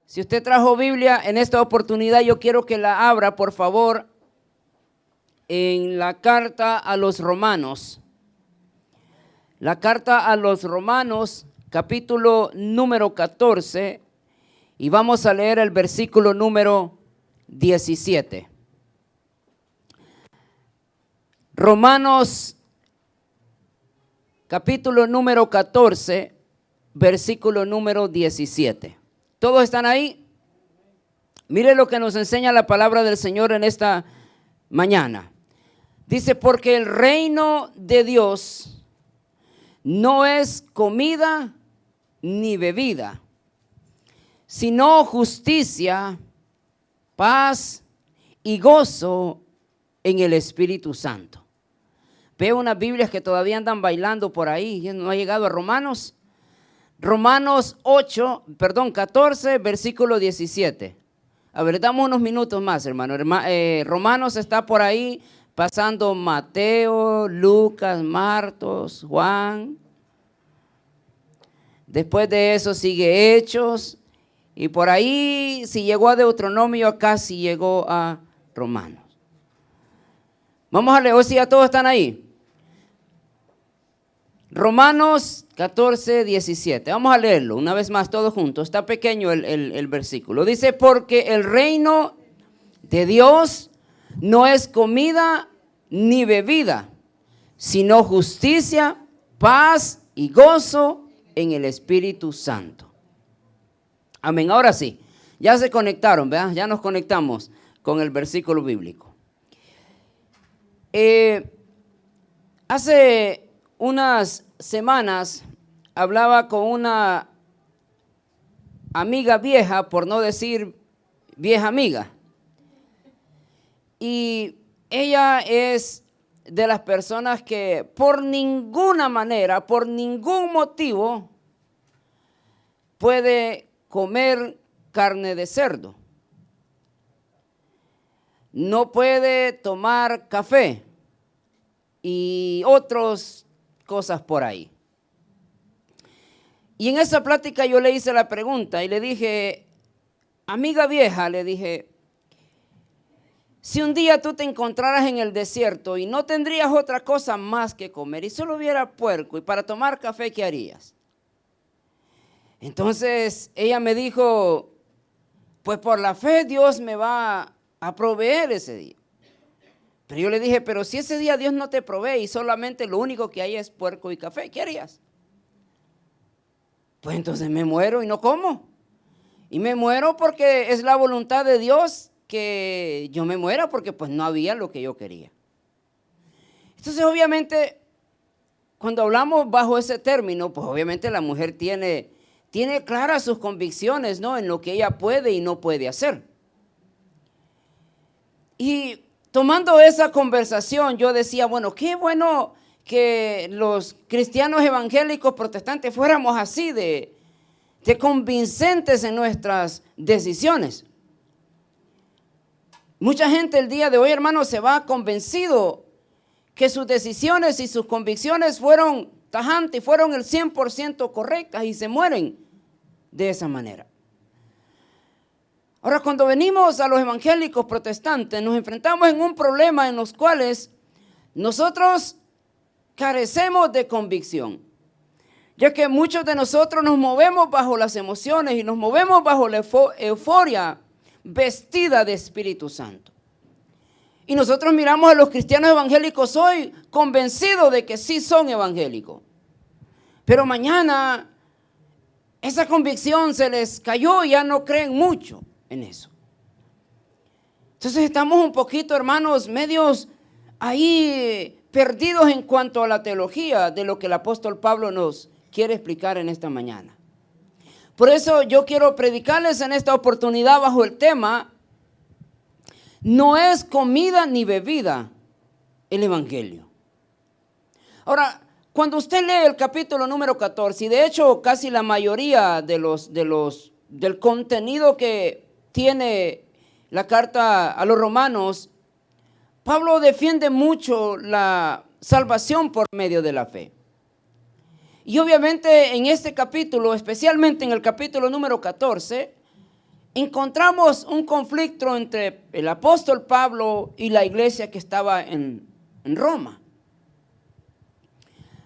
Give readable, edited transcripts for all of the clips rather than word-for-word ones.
Si usted trajo Biblia en esta oportunidad, yo quiero que la abra, por favor, en la carta a los Romanos. La carta a los Romanos, capítulo número 14, y vamos a leer el versículo número 17. Romanos, capítulo número 14, versículo número 17. ¿Todos están ahí? Mire lo que nos enseña la palabra del Señor en esta mañana. Dice, porque el reino de Dios no es comida ni bebida, sino justicia, paz y gozo en el Espíritu Santo. Veo unas Biblias que todavía andan bailando por ahí, no ha llegado a Romanos. Romanos 14, versículo 17. A ver, damos unos minutos más, hermano. Romanos está por ahí pasando Mateo, Lucas, Marcos, Juan. Después de eso sigue Hechos. Y por ahí, si llegó a Deuteronomio, casi llegó a Romanos. Vamos a leer, o si ya todos están ahí. Romanos 14, 17. Vamos a leerlo una vez más todos juntos. Está pequeño el versículo. Dice, porque el reino de Dios no es comida ni bebida, sino justicia, paz y gozo en el Espíritu Santo. Amén. Ahora sí, ya se conectaron, ¿verdad? Ya nos conectamos con el versículo bíblico. Hace unas semanas hablaba con una amiga vieja, por no decir vieja amiga. Y ella es de las personas que por ninguna manera, por ningún motivo, puede comer carne de cerdo. No puede tomar café y otras cosas por ahí. Y en esa plática yo le hice la pregunta y le dije, amiga vieja, le dije, si un día tú te encontraras en el desierto y no tendrías otra cosa más que comer y solo hubiera puerco y para tomar café, ¿qué harías? Entonces ella me dijo, pues por la fe Dios me va a proveer ese día. Pero yo le dije, pero si ese día Dios no te provee y solamente lo único que hay es puerco y café, ¿qué harías? Pues entonces me muero y no como. Y me muero porque es la voluntad de Dios que yo me muera porque pues no había lo que yo quería. Entonces obviamente cuando hablamos bajo ese término, pues obviamente la mujer tiene claras sus convicciones, ¿no? En lo que ella puede y no puede hacer. Y tomando esa conversación, yo decía, bueno, qué bueno que los cristianos evangélicos protestantes fuéramos así de convincentes en nuestras decisiones. Mucha gente el día de hoy, hermano, se va convencido que sus decisiones y sus convicciones fueron tajantes, fueron el 100% correctas y se mueren de esa manera. Ahora, cuando venimos a los evangélicos protestantes, nos enfrentamos en un problema en los cuales nosotros carecemos de convicción, ya que muchos de nosotros nos movemos bajo las emociones y nos movemos bajo la euforia vestida de Espíritu Santo. Y nosotros miramos a los cristianos evangélicos hoy convencidos de que sí son evangélicos, pero mañana esa convicción se les cayó y ya no creen mucho en eso. Entonces estamos un poquito, hermanos, medios ahí perdidos en cuanto a la teología de lo que el apóstol Pablo nos quiere explicar en esta mañana. Por eso yo quiero predicarles en esta oportunidad bajo el tema, no es comida ni bebida el evangelio. Ahora, cuando usted lee el capítulo número 14, y de hecho casi la mayoría del contenido que tiene la carta a los romanos, Pablo defiende mucho la salvación por medio de la fe. Y obviamente en este capítulo, especialmente en el capítulo número 14, encontramos un conflicto entre el apóstol Pablo y la iglesia que estaba en Roma.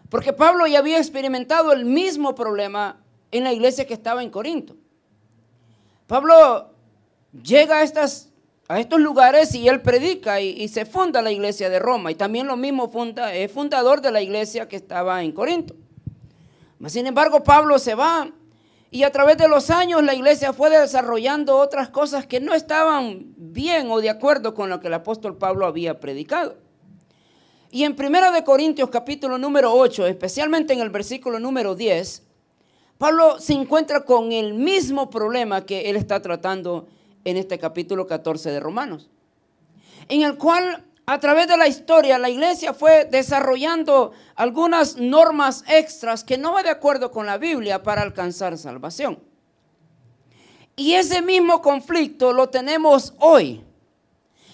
Porque Pablo ya había experimentado el mismo problema en la iglesia que estaba en Corinto. Pablo llega a estos lugares y él predica y se funda la iglesia de Roma. Y también lo mismo es fundador de la iglesia que estaba en Corinto. Sin embargo, Pablo se va y a través de los años la iglesia fue desarrollando otras cosas que no estaban bien o de acuerdo con lo que el apóstol Pablo había predicado. Y en 1 Corintios capítulo número 8, especialmente en el versículo número 10, Pablo se encuentra con el mismo problema que él está tratando en este capítulo 14 de Romanos, en el cual a través de la historia la iglesia fue desarrollando algunas normas extras que no va de acuerdo con la Biblia para alcanzar salvación. Y ese mismo conflicto lo tenemos hoy.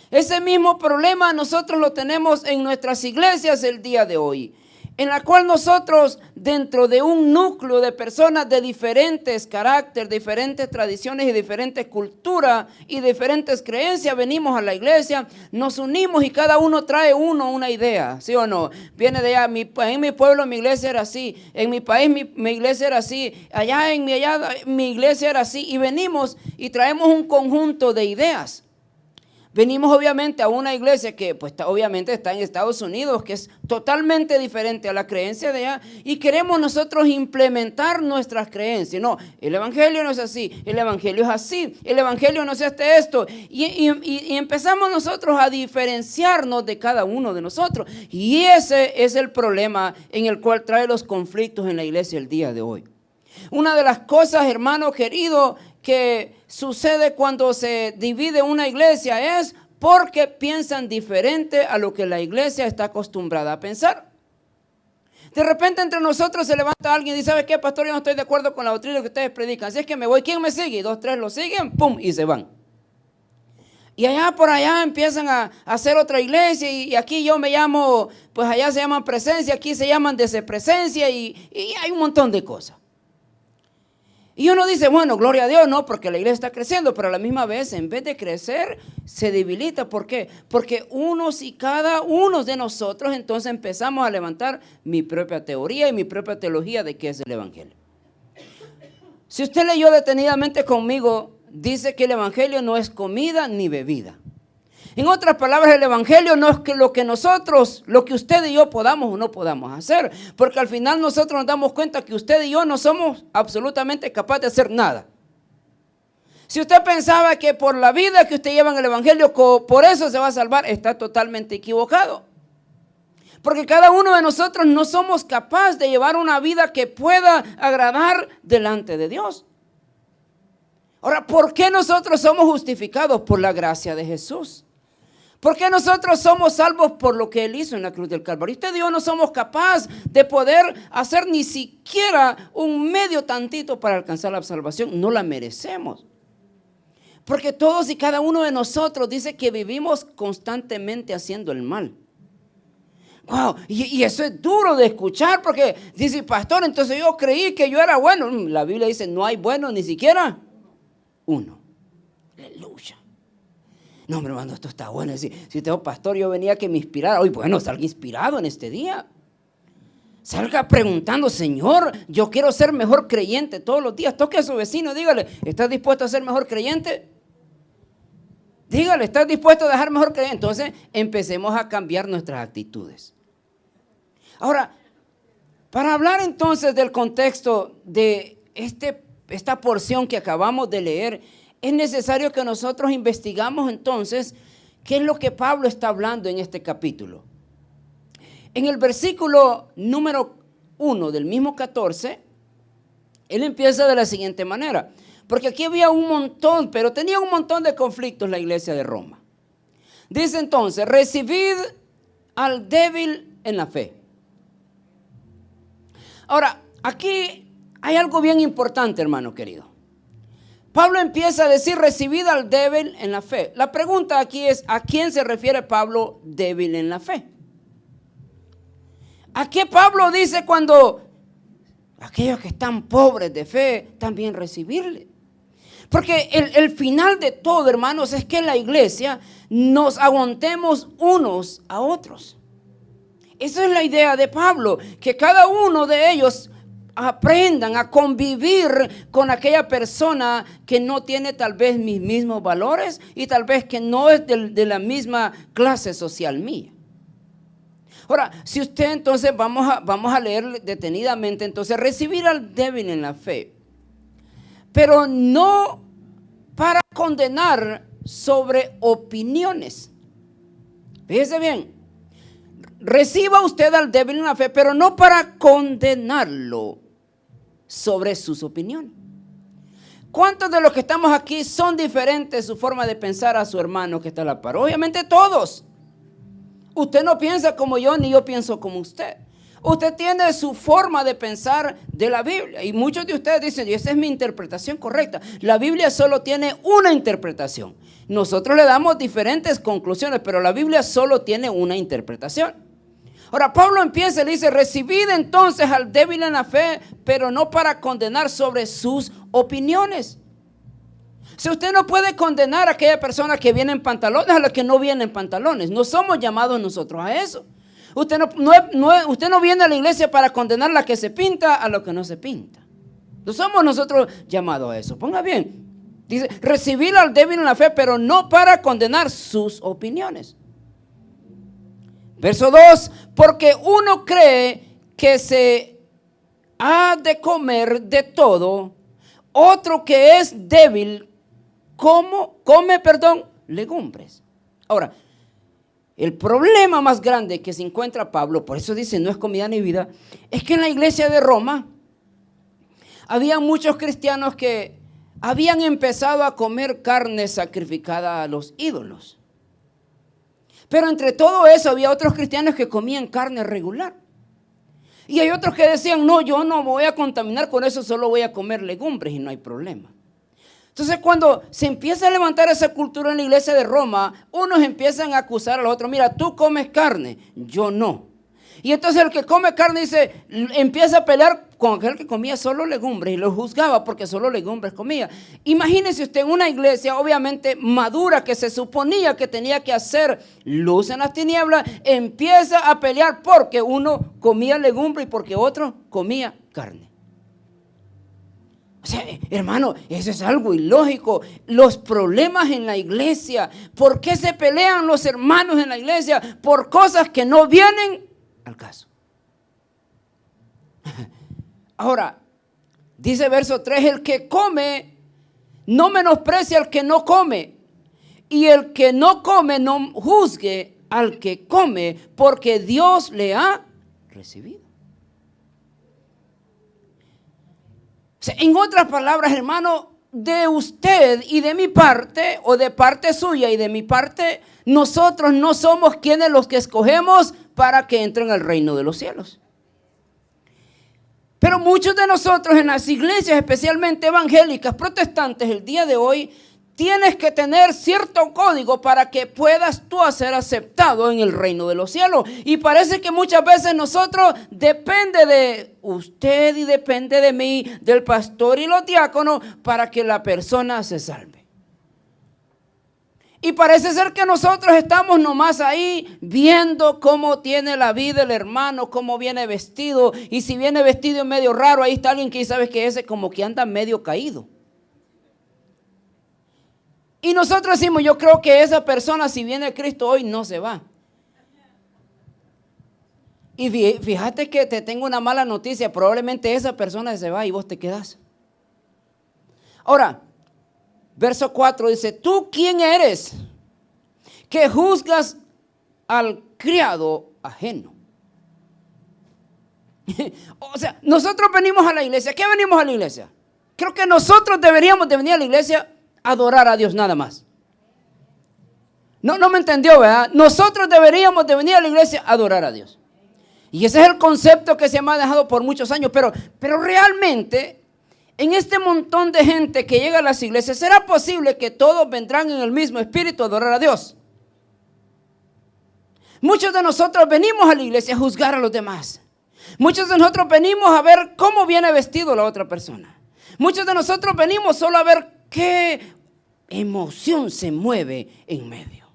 Ese mismo problema nosotros lo tenemos en nuestras iglesias el día de hoy, en la cual nosotros, dentro de un núcleo de personas de diferentes caracteres, diferentes tradiciones y diferentes culturas y diferentes creencias, venimos a la iglesia, nos unimos y cada uno trae una idea, ¿sí o no? Viene de allá, en mi pueblo mi iglesia era así, en mi país mi iglesia era así, allá mi iglesia era así, y venimos y traemos un conjunto de ideas. Venimos obviamente a una iglesia que pues obviamente está en Estados Unidos, que es totalmente diferente a la creencia de allá, y queremos nosotros implementar nuestras creencias. No, el evangelio no es así, el evangelio es así, el evangelio no es esto. Y empezamos nosotros a diferenciarnos de cada uno de nosotros. Y ese es el problema en el cual trae los conflictos en la iglesia el día de hoy. Una de las cosas, hermano querido, que sucede cuando se divide una iglesia es porque piensan diferente a lo que la iglesia está acostumbrada a pensar. De repente entre nosotros se levanta alguien y dice: ¿sabe qué, pastor? Yo no estoy de acuerdo con la doctrina que ustedes predican, así es que me voy. ¿Quién me sigue? Y 2, 3 lo siguen, pum, y se van. Y allá por allá empiezan a hacer otra iglesia, y aquí yo me llamo, pues allá se llaman presencia, aquí se llaman despresencia, y hay un montón de cosas. Y uno dice: bueno, gloria a Dios, no, porque la iglesia está creciendo, pero a la misma vez, en vez de crecer, se debilita. ¿Por qué? Porque unos y cada uno de nosotros entonces empezamos a levantar mi propia teoría y mi propia teología de qué es el evangelio. Si usted leyó detenidamente conmigo, dice que el evangelio no es comida ni bebida. En otras palabras, el evangelio no es que lo que usted y yo podamos o no podamos hacer, porque al final nosotros nos damos cuenta que usted y yo no somos absolutamente capaces de hacer nada. Si usted pensaba que por la vida que usted lleva en el evangelio, por eso se va a salvar, está totalmente equivocado. Porque cada uno de nosotros no somos capaces de llevar una vida que pueda agradar delante de Dios. Ahora, ¿por qué nosotros somos justificados? Por la gracia de Jesús. ¿Por qué nosotros somos salvos? Por lo que Él hizo en la cruz del Calvario. Usted y yo no somos capaces de poder hacer ni siquiera un medio tantito para alcanzar la salvación. No la merecemos. Porque todos y cada uno de nosotros dice que vivimos constantemente haciendo el mal. Wow, y eso es duro de escuchar, porque dice: pastor, entonces yo creí que yo era bueno. La Biblia dice: no hay bueno ni siquiera uno. Aleluya. No, hombre, hermano, esto está bueno. Si tengo pastor, yo venía que me inspirara. Hoy, bueno, salga inspirado en este día. Salga preguntando: Señor, yo quiero ser mejor creyente todos los días. Toque a su vecino, dígale: ¿estás dispuesto a ser mejor creyente? Dígale: ¿estás dispuesto a dejar mejor creyente? Entonces, empecemos a cambiar nuestras actitudes. Ahora, para hablar entonces del contexto de esta porción que acabamos de leer, es necesario que nosotros investigamos entonces qué es lo que Pablo está hablando en este capítulo. En el versículo número 1 del mismo 14, él empieza de la siguiente manera, porque aquí había un montón, pero tenía un montón de conflictos la iglesia de Roma. Dice entonces: recibid al débil en la fe. Ahora, aquí hay algo bien importante, hermano querido. Pablo empieza a decir: recibid al débil en la fe. La pregunta aquí es: ¿a quién se refiere Pablo débil en la fe? ¿A qué Pablo dice cuando aquellos que están pobres de fe también recibirle? Porque el final de todo, hermanos, es que en la iglesia nos aguantemos unos a otros. Esa es la idea de Pablo, que cada uno de ellos aprendan a convivir con aquella persona que no tiene tal vez mis mismos valores y tal vez que no es de la misma clase social mía. Ahora, si usted entonces, vamos a leer detenidamente, entonces, recibir al débil en la fe, pero no para condenar sobre opiniones. Fíjese bien, reciba usted al débil en la fe, pero no para condenarlo sobre sus opiniones. ¿Cuántos de los que estamos aquí son diferentes su forma de pensar a su hermano que está a la par? Obviamente todos. Usted no piensa como yo, ni yo pienso como usted. Usted tiene su forma de pensar de la Biblia. Y muchos de ustedes dicen, y esa es mi interpretación correcta. La Biblia solo tiene una interpretación. Nosotros le damos diferentes conclusiones, pero la Biblia solo tiene una interpretación. Ahora Pablo empieza y le dice, recibid entonces al débil en la fe, pero no para condenar sobre sus opiniones. Si usted no puede condenar a aquella persona que viene en pantalones, a la que no viene en pantalones. No somos llamados nosotros a eso. Usted no viene a la iglesia para condenar a la que se pinta a lo que no se pinta. No somos nosotros llamados a eso. Ponga bien. Dice, recibir al débil en la fe, pero no para condenar sus opiniones. Verso 2, porque uno cree que se ha de comer de todo, otro que es débil come legumbres. Ahora, el problema más grande que se encuentra Pablo, por eso dice no es comida ni vida, es que en la iglesia de Roma había muchos cristianos que habían empezado a comer carne sacrificada a los ídolos. Pero entre todo eso había otros cristianos que comían carne regular. Y hay otros que decían, no, yo no voy a contaminar con eso, solo voy a comer legumbres y no hay problema. Entonces cuando se empieza a levantar esa cultura en la iglesia de Roma, unos empiezan a acusar a los otros, mira, tú comes carne, yo no. Y entonces el que come carne empieza a pelear con aquel que comía solo legumbres y lo juzgaba porque solo legumbres comía. Imagínese usted en una iglesia obviamente madura que se suponía que tenía que hacer luz en las tinieblas, empieza a pelear porque uno comía legumbres y porque otro comía carne. O sea, hermano, eso es algo ilógico. Los problemas en la iglesia, ¿por qué se pelean los hermanos en la iglesia? Por cosas que no vienen al caso. Ahora, dice verso 3, el que come no menosprecia al que no come, y el que no come no juzgue al que come, porque Dios le ha recibido. O sea, en otras palabras, hermano, de usted y de mi parte, o de parte suya y de mi parte, nosotros no somos quienes los que escogemos para que entren al reino de los cielos. Pero muchos de nosotros en las iglesias, especialmente evangélicas, protestantes, el día de hoy, tienes que tener cierto código para que puedas tú ser aceptado en el reino de los cielos. Y parece que muchas veces nosotros depende de usted y depende de mí, del pastor y los diáconos, para que la persona se salve. Y parece ser que nosotros estamos nomás ahí viendo cómo tiene la vida el hermano, cómo viene vestido. Y si viene vestido medio raro, ahí está alguien que sabe que ese como que anda medio caído. Y nosotros decimos, yo creo que esa persona si viene Cristo hoy no se va. Y fíjate que te tengo una mala noticia, probablemente esa persona se va y vos te quedás. Ahora, verso 4 dice, ¿tú quién eres que juzgas al criado ajeno? O sea, nosotros venimos a la iglesia. ¿Qué venimos a la iglesia? Creo que nosotros deberíamos de venir a la iglesia a adorar a Dios nada más. No me entendió, ¿verdad? Nosotros deberíamos de venir a la iglesia a adorar a Dios. Y ese es el concepto que se me ha dejado por muchos años. Pero realmente, en este montón de gente que llega a las iglesias, ¿será posible que todos vendrán en el mismo espíritu a adorar a Dios? Muchos de nosotros venimos a la iglesia a juzgar a los demás. Muchos de nosotros venimos a ver cómo viene vestido la otra persona. Muchos de nosotros venimos solo a ver ¿Qué emoción se mueve en medio?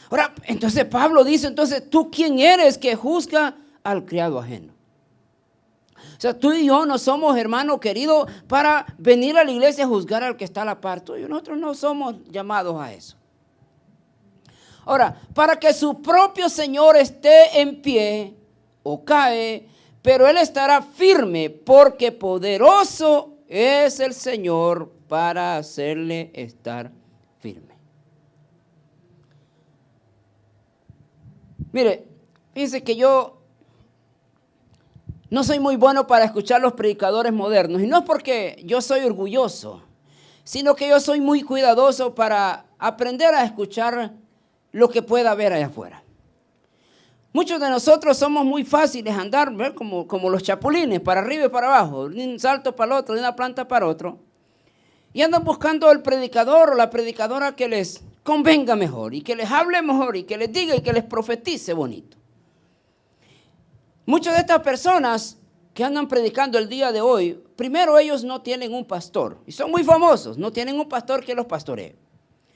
Ahora, entonces Pablo dice, entonces, ¿tú quién eres que juzga al criado ajeno? O sea, tú y yo no somos, hermano querido, para venir a la iglesia a juzgar al que está a la par tuyo. Nosotros no somos llamados a eso. Ahora, para que su propio Señor esté en pie o cae, pero Él estará firme, porque poderoso es el Señor para hacerle estar firme. Mire, fíjense que yo no soy muy bueno para escuchar los predicadores modernos, y no es porque yo soy orgulloso, sino que yo soy muy cuidadoso para aprender a escuchar lo que pueda haber allá afuera. Muchos de nosotros somos muy fáciles a andar, ¿ver? Como los chapulines, para arriba y para abajo, de un salto para el otro, de una planta para otro, y andan buscando el predicador o la predicadora que les convenga mejor, y que les hable mejor, y que les diga y que les profetice bonito. Muchas de estas personas que andan predicando el día de hoy, primero ellos no tienen un pastor, y son muy famosos, no tienen un pastor que los pastoree.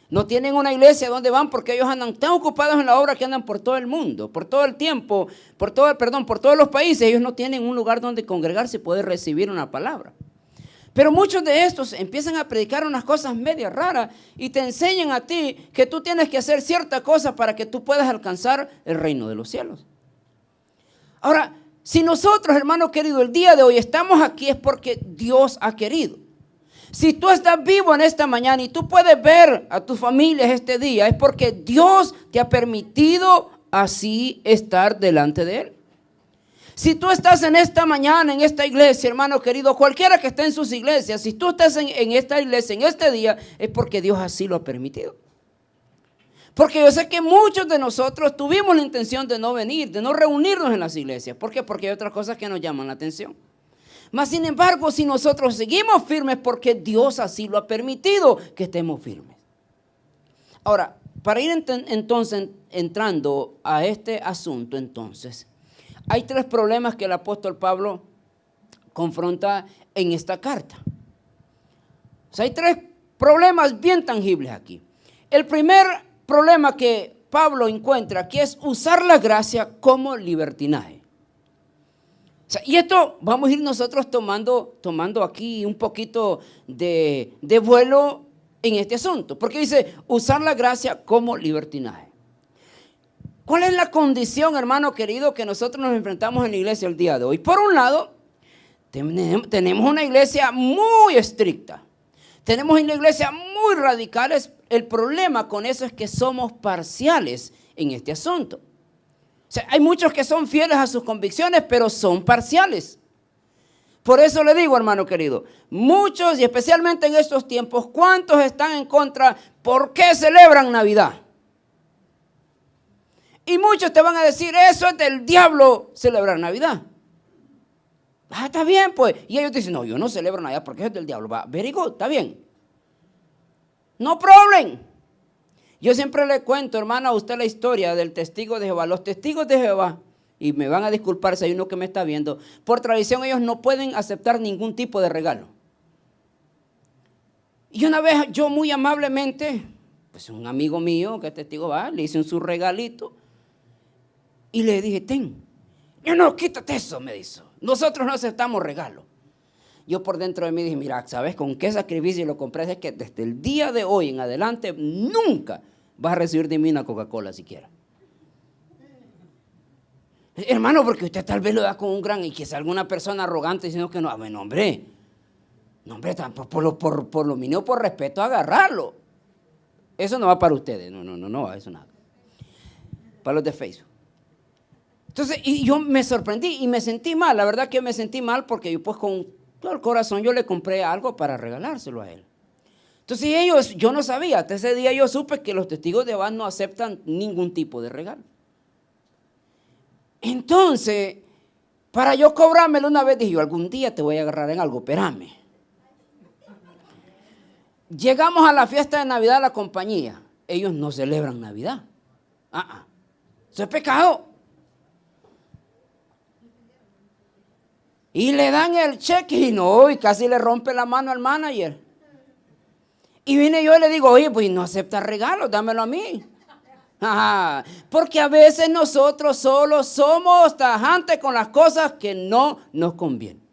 No tienen una iglesia donde van porque ellos andan tan ocupados en la obra que andan por todo el mundo, por todo el tiempo, por todos los países. Ellos no tienen un lugar donde congregarse y poder recibir una palabra. Pero muchos de estos empiezan a predicar unas cosas medias raras y te enseñan a ti que tú tienes que hacer cierta cosa para que tú puedas alcanzar el reino de los cielos. Ahora, si nosotros, hermano querido, el día de hoy estamos aquí es porque Dios ha querido. Si tú estás vivo en esta mañana y tú puedes ver a tus familias este día, es porque Dios te ha permitido así estar delante de Él. Si tú estás en esta mañana, en esta iglesia, hermano querido, cualquiera que esté en sus iglesias, si tú estás en esta iglesia, en este día, es porque Dios así lo ha permitido. Porque yo sé que muchos de nosotros tuvimos la intención de no venir, de no reunirnos en las iglesias. ¿Por qué? Porque hay otras cosas que nos llaman la atención. Mas sin embargo, si nosotros seguimos firmes, porque Dios así lo ha permitido que estemos firmes. Ahora, para ir entonces entrando a este asunto, entonces, hay tres problemas que el apóstol Pablo confronta en esta carta. O sea, hay tres problemas bien tangibles aquí. El primer problema que Pablo encuentra aquí es usar la gracia como libertinaje. O sea, y esto vamos a ir nosotros tomando aquí un poquito de vuelo en este asunto. Porque dice, usar la gracia como libertinaje. ¿Cuál es la condición, hermano querido, que nosotros nos enfrentamos en la iglesia el día de hoy? Por un lado, tenemos una iglesia muy estricta. Tenemos una iglesia muy radicales. El problema con eso es que somos parciales en este asunto. O sea, hay muchos que son fieles a sus convicciones, pero son parciales. Por eso le digo, hermano querido, muchos, y especialmente en estos tiempos, ¿cuántos están en contra? ¿Por qué celebran Navidad? Y muchos te van a decir, eso es del diablo celebrar Navidad. Ah, está bien, pues. Y ellos dicen, no, yo no celebro Navidad porque es del diablo. Va, very good, está bien. No problem. Yo siempre le cuento, hermano, a usted la historia del testigo de Jehová. Los testigos de Jehová, y me van a disculpar si hay uno que me está viendo, por tradición ellos no pueden aceptar ningún tipo de regalo. Y una vez yo muy amablemente, pues un amigo mío que es testigo de Jehová, le hice su regalito y le dije, ten. Yo no, quítate eso, me dijo. Nosotros no aceptamos regalo. Yo por dentro de mí dije, mira, ¿sabes con qué sacrificio lo compré? Es que desde el día de hoy en adelante nunca vas a recibir de mí una Coca-Cola siquiera. Hermano, porque usted tal vez lo da con un gran, y que sea alguna persona arrogante diciendo que no, bueno, hombre, por lo mínimo por respeto agarrarlo. Eso no va para ustedes, no, eso nada. Para los de Facebook. Entonces, y yo me sorprendí y me sentí mal, la verdad que me sentí mal porque yo pues con todo el corazón yo le compré algo para regalárselo a él. Entonces yo no sabía, hasta ese día yo supe que los testigos de Jehová no aceptan ningún tipo de regalo. Entonces, para yo cobrármelo una vez, dije yo, algún día te voy a agarrar en algo, espérame. Llegamos a la fiesta de Navidad de la compañía, ellos no celebran Navidad. Eso es pecado. Y le dan el cheque y no, y casi le rompe la mano al manager. Y vine yo y le digo, oye, pues no acepta regalos, dámelo a mí. Ajá. Porque a veces nosotros solo somos tajantes con las cosas que no nos convienen.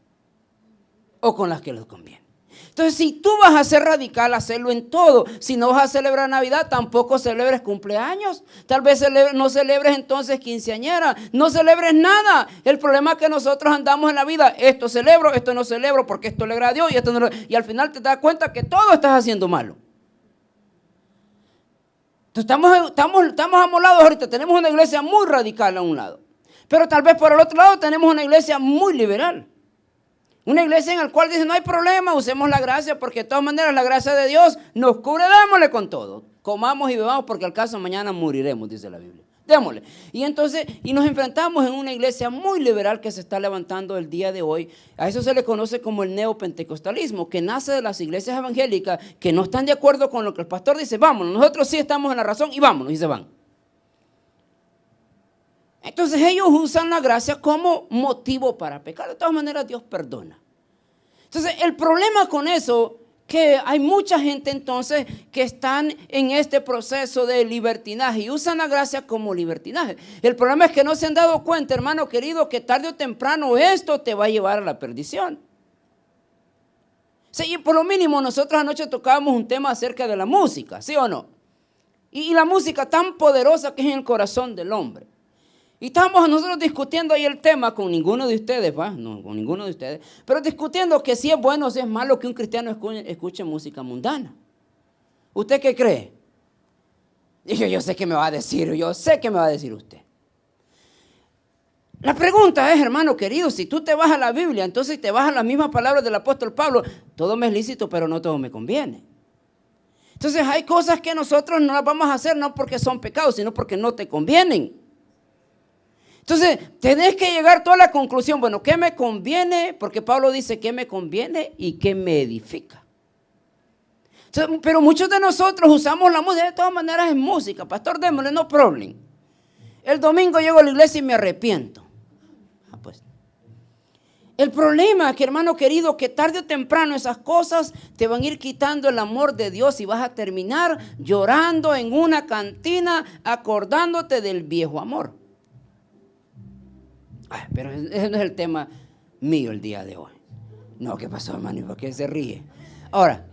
O con las que nos convienen. Entonces, si tú vas a ser radical, hacerlo en todo. Si no vas a celebrar Navidad, tampoco celebres cumpleaños. Tal vez no celebres entonces quinceañera. No celebres nada. El problema es que nosotros andamos en la vida. Esto celebro, esto no celebro, porque esto le agrada a Dios y esto no. Y al final te das cuenta que todo estás haciendo malo. Entonces, estamos amolados ahorita. Tenemos una iglesia muy radical a un lado. Pero tal vez por el otro lado tenemos una iglesia muy liberal. Una iglesia en la cual dice, no hay problema, usemos la gracia, porque de todas maneras la gracia de Dios nos cubre, démosle con todo. Comamos y bebamos, porque al caso mañana moriremos, dice la Biblia. Démosle. Y entonces, nos enfrentamos en una iglesia muy liberal que se está levantando el día de hoy. A eso se le conoce como el neopentecostalismo, que nace de las iglesias evangélicas que no están de acuerdo con lo que el pastor dice, vámonos, nosotros sí estamos en la razón y vámonos, y se van. Entonces ellos usan la gracia como motivo para pecar. De todas maneras Dios perdona. Entonces el problema con eso, que hay mucha gente entonces que están en este proceso de libertinaje y usan la gracia como libertinaje. El problema es que no se han dado cuenta, hermano querido, que tarde o temprano esto te va a llevar a la perdición. Sí, y por lo mínimo nosotros anoche tocábamos un tema acerca de la música, ¿sí o no? Y la música tan poderosa que es en el corazón del hombre. Y estábamos nosotros discutiendo ahí el tema con ninguno de ustedes, ¿va? No, con ninguno de ustedes. Pero discutiendo que si es bueno o si es malo que un cristiano escuche música mundana. ¿Usted qué cree? Dije, yo sé qué me va a decir usted. La pregunta es, hermano querido, si tú te vas a la Biblia, entonces te vas a las mismas palabras del apóstol Pablo. Todo me es lícito, pero no todo me conviene. Entonces hay cosas que nosotros no las vamos a hacer no porque son pecados, sino porque no te convienen. Entonces, tenés que llegar tú a la conclusión, bueno, ¿qué me conviene? Porque Pablo dice, ¿qué me conviene y qué me edifica? Entonces, pero muchos de nosotros usamos la música, de todas maneras es música, pastor, démosle, no problem. El domingo llego a la iglesia y me arrepiento. Pues. El problema es que, hermano querido, que tarde o temprano esas cosas te van a ir quitando el amor de Dios y vas a terminar llorando en una cantina acordándote del viejo amor. Pero ese no es el tema mío el día de hoy. No, ¿qué pasó, hermano? ¿Y por qué se ríe? Ahora,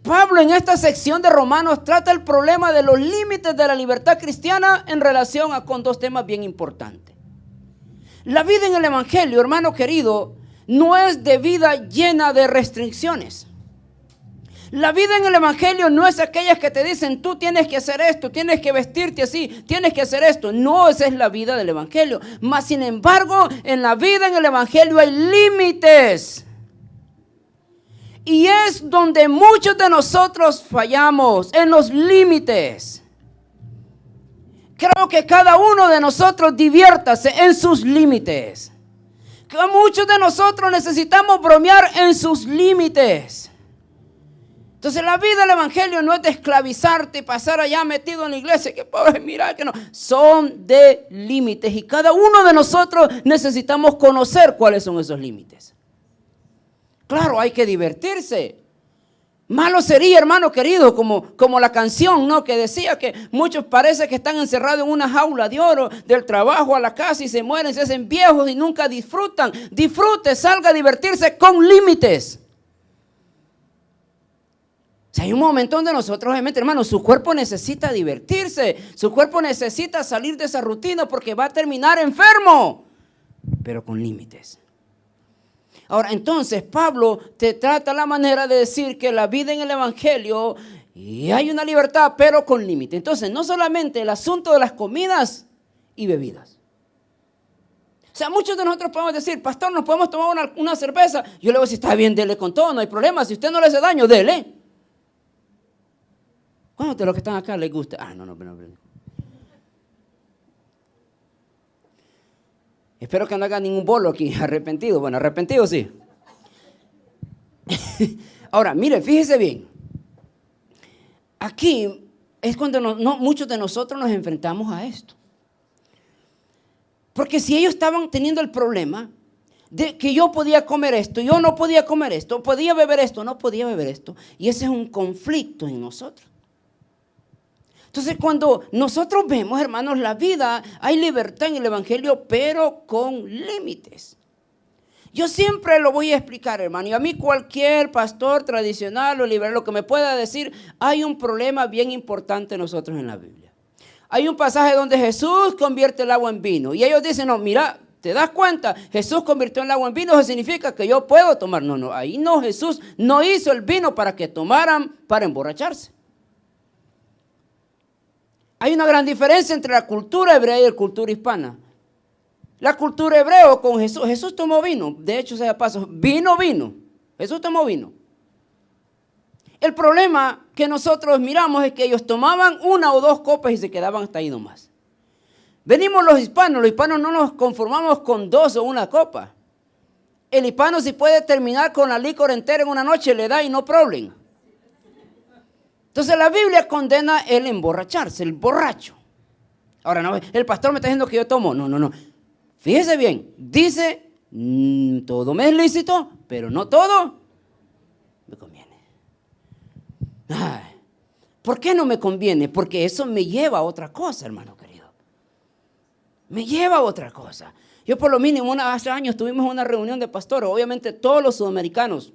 Pablo en esta sección de Romanos trata el problema de los límites de la libertad cristiana en relación con dos temas bien importantes. La vida en el evangelio, hermano querido, no es de vida llena de restricciones. La vida en el evangelio no es aquellas que te dicen, tú tienes que hacer esto, tienes que vestirte así, tienes que hacer esto. No, esa es la vida del evangelio. Mas, sin embargo, en la vida en el evangelio hay límites. Y es donde muchos de nosotros fallamos, en los límites. Creo que cada uno de nosotros diviértase en sus límites. Que muchos de nosotros necesitamos bromear en sus límites. Entonces la vida del evangelio no es de esclavizarte y pasar allá metido en la iglesia, que pobre, mira que no. Son de límites y cada uno de nosotros necesitamos conocer cuáles son esos límites. Claro, hay que divertirse. Malo sería, hermano querido, como la canción, ¿no? Que decía que muchos parece que están encerrados en una jaula de oro, del trabajo a la casa y se mueren, se hacen viejos y nunca disfrutan. Disfrute, salga a divertirse con límites. O sea, hay un momento donde nosotros, obviamente, hermano, su cuerpo necesita divertirse, su cuerpo necesita salir de esa rutina porque va a terminar enfermo, pero con límites. Ahora, entonces, Pablo te trata la manera de decir que la vida en el evangelio, y hay una libertad, pero con límites. Entonces, no solamente el asunto de las comidas y bebidas. O sea, muchos de nosotros podemos decir, pastor, ¿nos podemos tomar una cerveza? Yo le voy a decir, está bien, dele con todo, no hay problema. Si usted no le hace daño, dele. ¿Cuántos de los que están acá les gusta? No. Espero que no haga ningún bolo aquí, arrepentido. Bueno, arrepentido sí. Ahora, mire, fíjese bien. Aquí es cuando muchos de nosotros nos enfrentamos a esto. Porque si ellos estaban teniendo el problema de que yo podía comer esto, yo no podía comer esto, podía beber esto, no podía beber esto. Y ese es un conflicto en nosotros. Entonces, cuando nosotros vemos, hermanos, la vida, hay libertad en el Evangelio, pero con límites. Yo siempre lo voy a explicar, hermano, y a mí cualquier pastor tradicional o liberal, lo que me pueda decir, hay un problema bien importante nosotros en la Biblia. Hay un pasaje donde Jesús convierte el agua en vino, y ellos dicen, no, mira, ¿te das cuenta? Jesús convirtió el agua en vino, eso significa que yo puedo tomar. No, no, ahí no, Jesús no hizo el vino para que tomaran para emborracharse. Hay una gran diferencia entre la cultura hebrea y la cultura hispana. La cultura hebrea con Jesús, Jesús tomó vino, de hecho sea paso, vino, Jesús tomó vino. El problema que nosotros miramos es que ellos tomaban una o dos copas y se quedaban hasta ahí nomás. Venimos los hispanos no nos conformamos con dos o una copa. El hispano si puede terminar con la licor entera en una noche le da y no problema. Entonces la Biblia condena el emborracharse, el borracho. Ahora no, el pastor me está diciendo que yo tomo, no. Fíjese bien, dice, todo me es lícito, pero no todo me conviene. Ay, ¿por qué no me conviene? Porque eso me lleva a otra cosa, hermano querido. Me lleva a otra cosa. Yo por lo mínimo hace años tuvimos una reunión de pastores, obviamente todos los sudamericanos,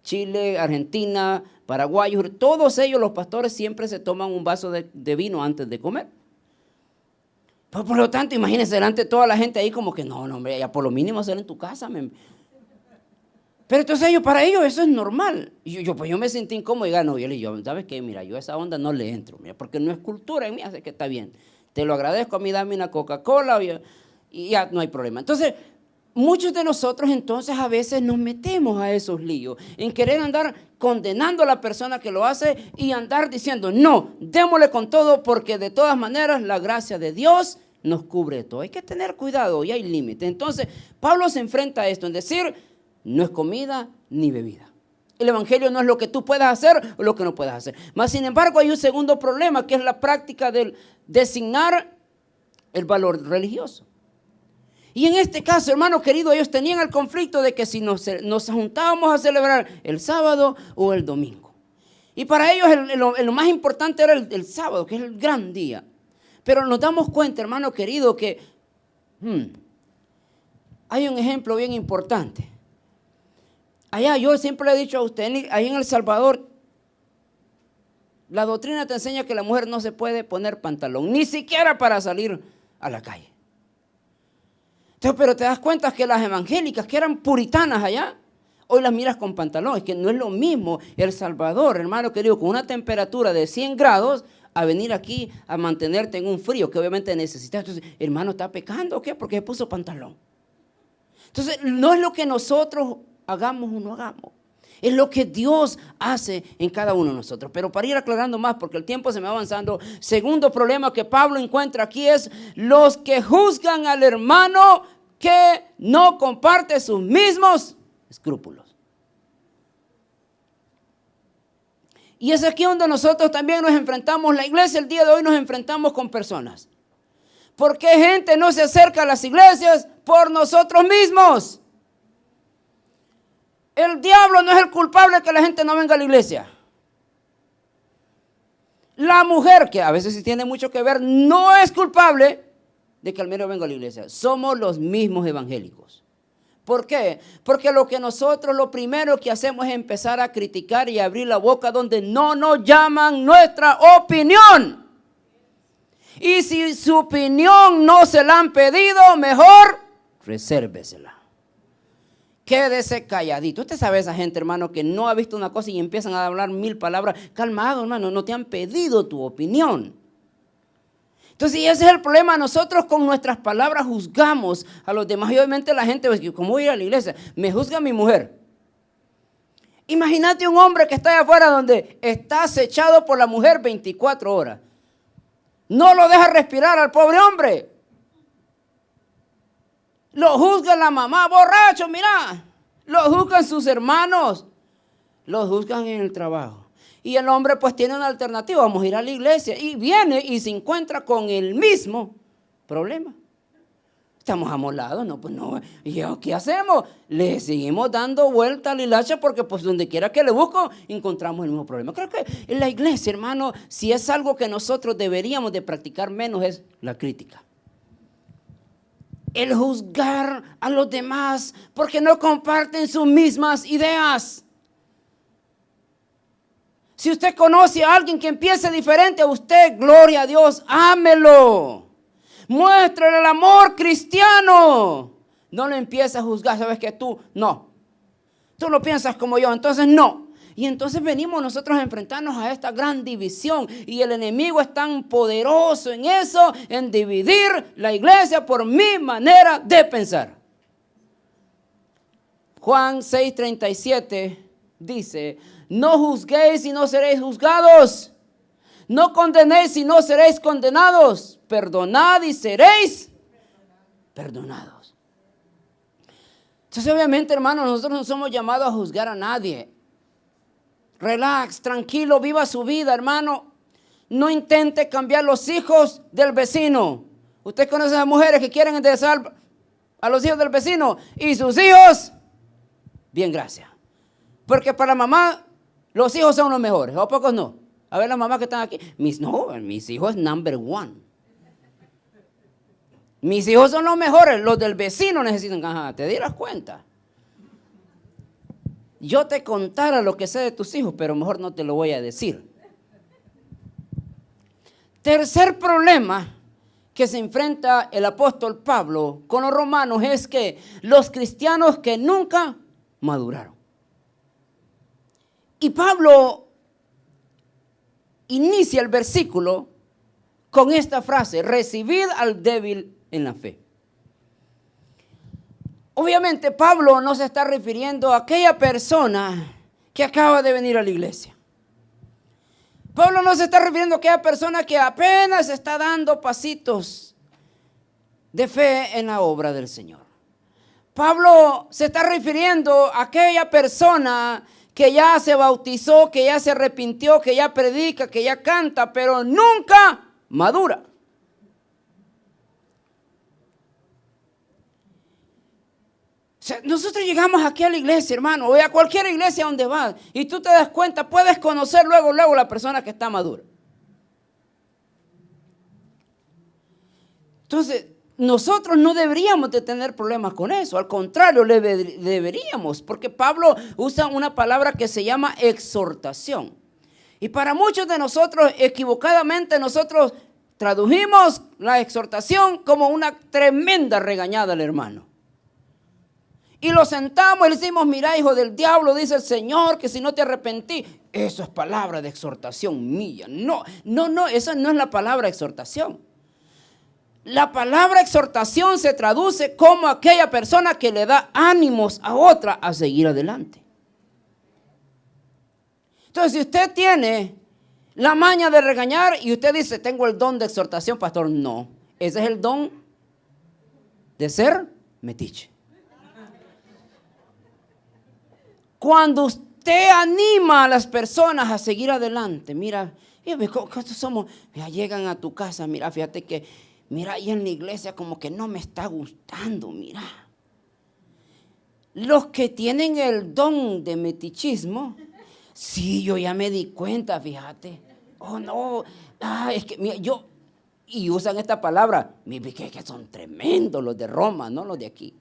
Chile, Argentina, Paraguay, todos ellos los pastores siempre se toman un vaso de vino antes de comer. Por lo tanto, imagínense delante de toda la gente ahí como que no, hombre, ya por lo mínimo hacer en tu casa. Pero entonces para ellos eso es normal. Y yo me sentí incómodo y gano. Yo le digo, ¿sabes qué? Mira, yo a esa onda no le entro, mira, porque no es cultura en mí, así que está bien. Te lo agradezco, a mí dame una Coca-Cola y ya no hay problema. Entonces, muchos de nosotros entonces a veces nos metemos a esos líos, en querer andar condenando a la persona que lo hace y andar diciendo, no, démosle con todo porque de todas maneras la gracia de Dios nos cubre todo. Hay que tener cuidado y hay límites. Entonces, Pablo se enfrenta a esto en decir, no es comida ni bebida. El evangelio no es lo que tú puedas hacer o lo que no puedas hacer. Mas, sin embargo, hay un segundo problema que es la práctica del designar el valor religioso. Y en este caso, hermano querido, ellos tenían el conflicto de que si nos juntábamos a celebrar el sábado o el domingo. Y para ellos lo más importante era el sábado, que es el gran día. Pero nos damos cuenta, hermano querido, que hay un ejemplo bien importante. Allá yo siempre le he dicho a usted, ahí en El Salvador, la doctrina te enseña que la mujer no se puede poner pantalón, ni siquiera para salir a la calle. Entonces, pero te das cuenta que las evangélicas que eran puritanas allá, hoy las miras con pantalón. Es que no es lo mismo El Salvador, hermano querido, con una temperatura de 100 grados, a venir aquí a mantenerte en un frío que obviamente necesitas. Entonces, hermano, ¿está pecando o qué? Porque se puso pantalón. Entonces, no es lo que nosotros hagamos o no hagamos. Es lo que Dios hace en cada uno de nosotros. Pero para ir aclarando más, porque el tiempo se me va avanzando, segundo problema que Pablo encuentra aquí es los que juzgan al hermano que no comparte sus mismos escrúpulos. Y es aquí donde nosotros también nos enfrentamos, la iglesia el día de hoy nos enfrentamos con personas. ¿Por qué gente no se acerca a las iglesias? Por nosotros mismos. El diablo no es el culpable de que la gente no venga a la iglesia. La mujer, que a veces sí tiene mucho que ver, no es culpable de que al menos venga a la iglesia. Somos los mismos evangélicos. ¿Por qué? Porque lo primero que hacemos es empezar a criticar y abrir la boca donde no nos llaman nuestra opinión. Y si su opinión no se la han pedido, mejor resérvesela. Quédese calladito. Usted sabe esa gente, hermano, que no ha visto una cosa y empiezan a hablar 1000 palabras. Calmado, hermano, no te han pedido tu opinión. Entonces, y ese es el problema. Nosotros con nuestras palabras juzgamos a los demás. Y obviamente la gente, ¿cómo voy a ir a la iglesia? Me juzga mi mujer. Imagínate un hombre que está allá afuera donde está acechado por la mujer 24 horas. No lo deja respirar al pobre hombre. Lo juzga la mamá, borracho, mira. Lo juzgan sus hermanos. Lo juzgan en el trabajo. Y el hombre pues tiene una alternativa, vamos a ir a la iglesia. Y viene y se encuentra con el mismo problema. Estamos amolados, no, pues no. ¿Y qué hacemos? Le seguimos dando vuelta a la hilacha porque pues donde quiera que le busco, encontramos el mismo problema. Creo que en la iglesia, hermano, si es algo que nosotros deberíamos de practicar menos es la crítica. El juzgar a los demás porque no comparten sus mismas ideas. Si usted conoce a alguien que empiece diferente a usted, gloria a Dios, ámelo. Muéstrale el amor cristiano. No lo empieces a juzgar, sabes que tú no piensas como yo, entonces no. Y entonces venimos nosotros a enfrentarnos a esta gran división. Y el enemigo es tan poderoso en eso, en dividir la iglesia por mi manera de pensar. Juan 6:37 dice: no juzguéis y no seréis juzgados. No condenéis y no seréis condenados. Perdonad y seréis perdonados. Entonces, obviamente, hermanos, nosotros no somos llamados a juzgar a nadie. Relax, tranquilo, viva su vida, hermano. No intente cambiar los hijos del vecino. Usted conoce a mujeres que quieren enderezar a los hijos del vecino y sus hijos, bien, gracias. Porque para mamá, los hijos son los mejores, ¿o pocos no? A ver, las mamás que están aquí. Mis hijos es number one. Mis hijos son los mejores, los del vecino necesitan. Ajá, ¿te dieras cuenta? Yo te contara lo que sé de tus hijos, pero mejor no te lo voy a decir. Tercer problema que se enfrenta el apóstol Pablo con los romanos es que los cristianos que nunca maduraron. Y Pablo inicia el versículo con esta frase: recibid al débil en la fe. Obviamente Pablo no se está refiriendo a aquella persona que acaba de venir a la iglesia. Pablo no se está refiriendo a aquella persona que apenas está dando pasitos de fe en la obra del Señor. Pablo se está refiriendo a aquella persona que ya se bautizó, que ya se arrepintió, que ya predica, que ya canta, pero nunca madura. O sea, nosotros llegamos aquí a la iglesia, hermano, o a cualquier iglesia donde vas, y tú te das cuenta, puedes conocer luego la persona que está madura. Entonces, nosotros no deberíamos de tener problemas con eso, al contrario, deberíamos, porque Pablo usa una palabra que se llama exhortación. Y para muchos de nosotros, equivocadamente, nosotros tradujimos la exhortación como una tremenda regañada al hermano. Y lo sentamos y le decimos: mira, hijo del diablo, dice el Señor, que si no te arrepentí. Eso es palabra de exhortación mía. No, esa no es la palabra exhortación. La palabra exhortación se traduce como aquella persona que le da ánimos a otra a seguir adelante. Entonces, si usted tiene la maña de regañar y usted dice: tengo el don de exhortación, pastor, no. Ese es el don de ser metiche. Cuando usted anima a las personas a seguir adelante, mira, ¿cuántos somos? Ya llegan a tu casa, mira, fíjate que, mira, ahí en la iglesia como que no me está gustando, mira. Los que tienen el don de metichismo, sí, yo ya me di cuenta, fíjate. Oh, no, es que, mira, y usan esta palabra, que son tremendos los de Roma, no los de aquí.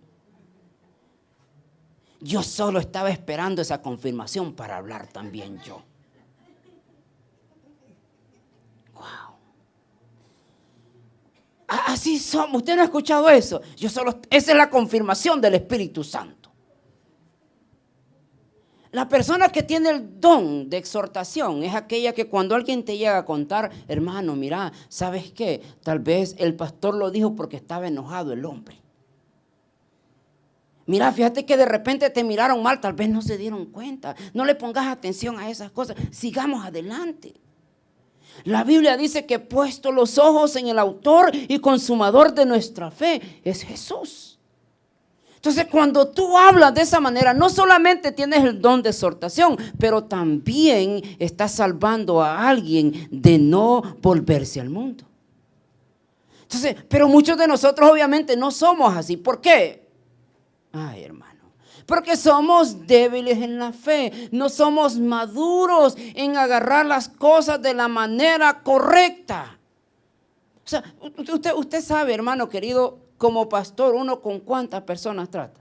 Yo solo estaba esperando esa confirmación para hablar también yo. Wow. Así somos. ¿Usted no ha escuchado eso? Esa es la confirmación del Espíritu Santo. La persona que tiene el don de exhortación es aquella que cuando alguien te llega a contar: hermano, mira, ¿sabes qué? Tal vez el pastor lo dijo porque estaba enojado el hombre. Mira, fíjate que de repente te miraron mal, tal vez no se dieron cuenta. No le pongas atención a esas cosas. Sigamos adelante. La Biblia dice que puesto los ojos en el autor y consumador de nuestra fe, es Jesús. Entonces, cuando tú hablas de esa manera, no solamente tienes el don de exhortación, pero también estás salvando a alguien de no volverse al mundo. Entonces, pero muchos de nosotros obviamente no somos así. ¿Por qué? Ay, hermano. Porque somos débiles en la fe. No somos maduros en agarrar las cosas de la manera correcta. O sea, usted sabe, hermano querido, como pastor, uno con cuántas personas trata.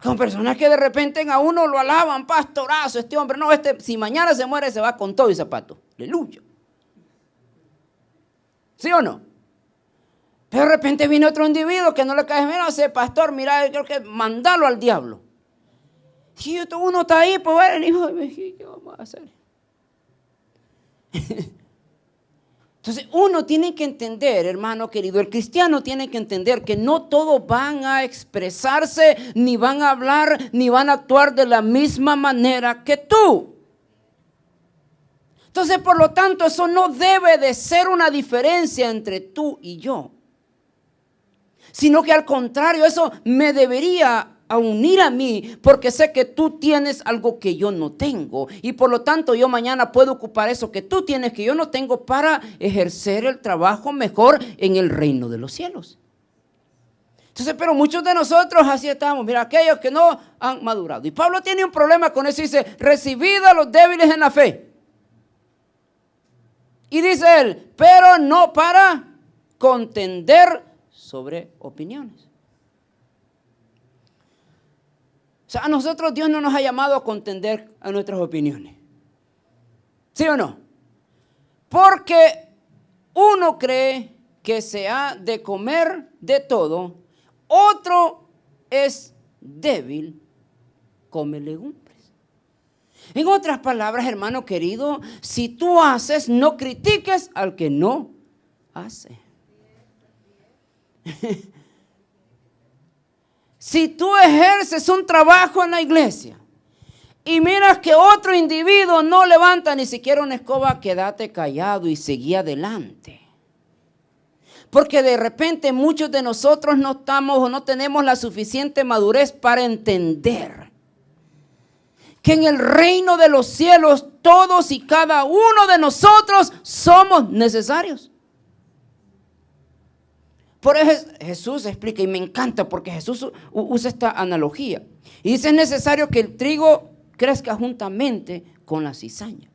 Con personas que de repente a uno lo alaban, pastorazo, este hombre, no, si mañana se muere se va con todo y zapato. Aleluya. ¿Sí o no? Pero de repente viene otro individuo que no le cae, mira, ese pastor, mira, yo creo que mandalo al diablo. Y uno está ahí, pues bueno, hijo, ¿qué vamos a hacer? Entonces uno tiene que entender, hermano querido, el cristiano tiene que entender que no todos van a expresarse, ni van a hablar, ni van a actuar de la misma manera que tú. Entonces, por lo tanto, eso no debe de ser una diferencia entre tú y yo, sino que al contrario, eso me debería unir a mí, porque sé que tú tienes algo que yo no tengo, y por lo tanto yo mañana puedo ocupar eso que tú tienes que yo no tengo para ejercer el trabajo mejor en el reino de los cielos. Entonces, pero muchos de nosotros así estamos, mira, aquellos que no han madurado. Y Pablo tiene un problema con eso, dice, recibid a los débiles en la fe. Y dice él, pero no para contender sobre opiniones. O sea, a nosotros Dios no nos ha llamado a contender a nuestras opiniones. ¿Sí o no? Porque uno cree que se ha de comer de todo, otro es débil, come legumbres. En otras palabras, hermano querido, si tú haces, no critiques al que no hace. Si tú ejerces un trabajo en la iglesia y miras que otro individuo no levanta ni siquiera una escoba, quédate callado y seguí adelante. Porque de repente muchos de nosotros no estamos o no tenemos la suficiente madurez para entender que en el reino de los cielos todos y cada uno de nosotros somos necesarios. Por eso Jesús explica, y me encanta porque Jesús usa esta analogía. Y dice, es necesario que el trigo crezca juntamente con la cizaña.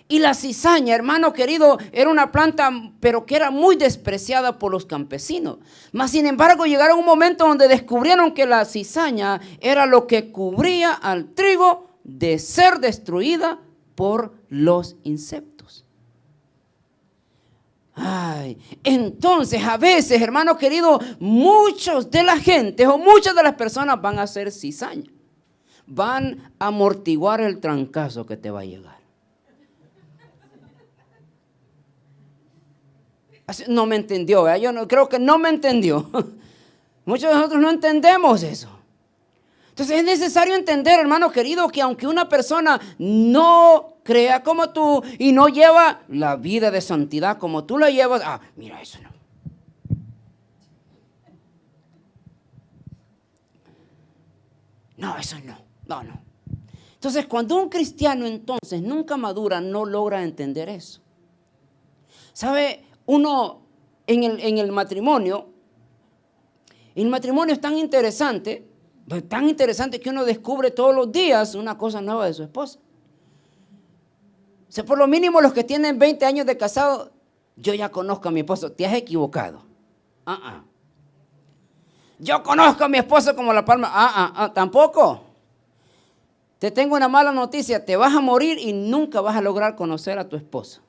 Y la cizaña, hermano querido, era una planta, pero que era muy despreciada por los campesinos. Mas, sin embargo, llegaron un momento donde descubrieron que la cizaña era lo que cubría al trigo de ser destruida por los insectos. Ay, entonces a veces, hermano querido, muchos de la gente o muchas de las personas van a hacer cizaña. Van a amortiguar el trancazo que te va a llegar. No me entendió, ¿verdad? Yo no, creo que no me entendió. Muchos de nosotros no entendemos eso. Entonces es necesario entender, hermano querido, que aunque una persona no crea como tú y no lleva la vida de santidad como tú la llevas, mira, eso no. No, eso no. No. Entonces, cuando un cristiano entonces nunca madura, no logra entender eso. ¿Sabe? Uno en el matrimonio es tan interesante que uno descubre todos los días una cosa nueva de su esposa. O sea, por lo mínimo los que tienen 20 años de casado, yo ya conozco a mi esposo, te has equivocado. Yo conozco a mi esposo como la palma. Tampoco. Te tengo una mala noticia, te vas a morir y nunca vas a lograr conocer a tu esposo.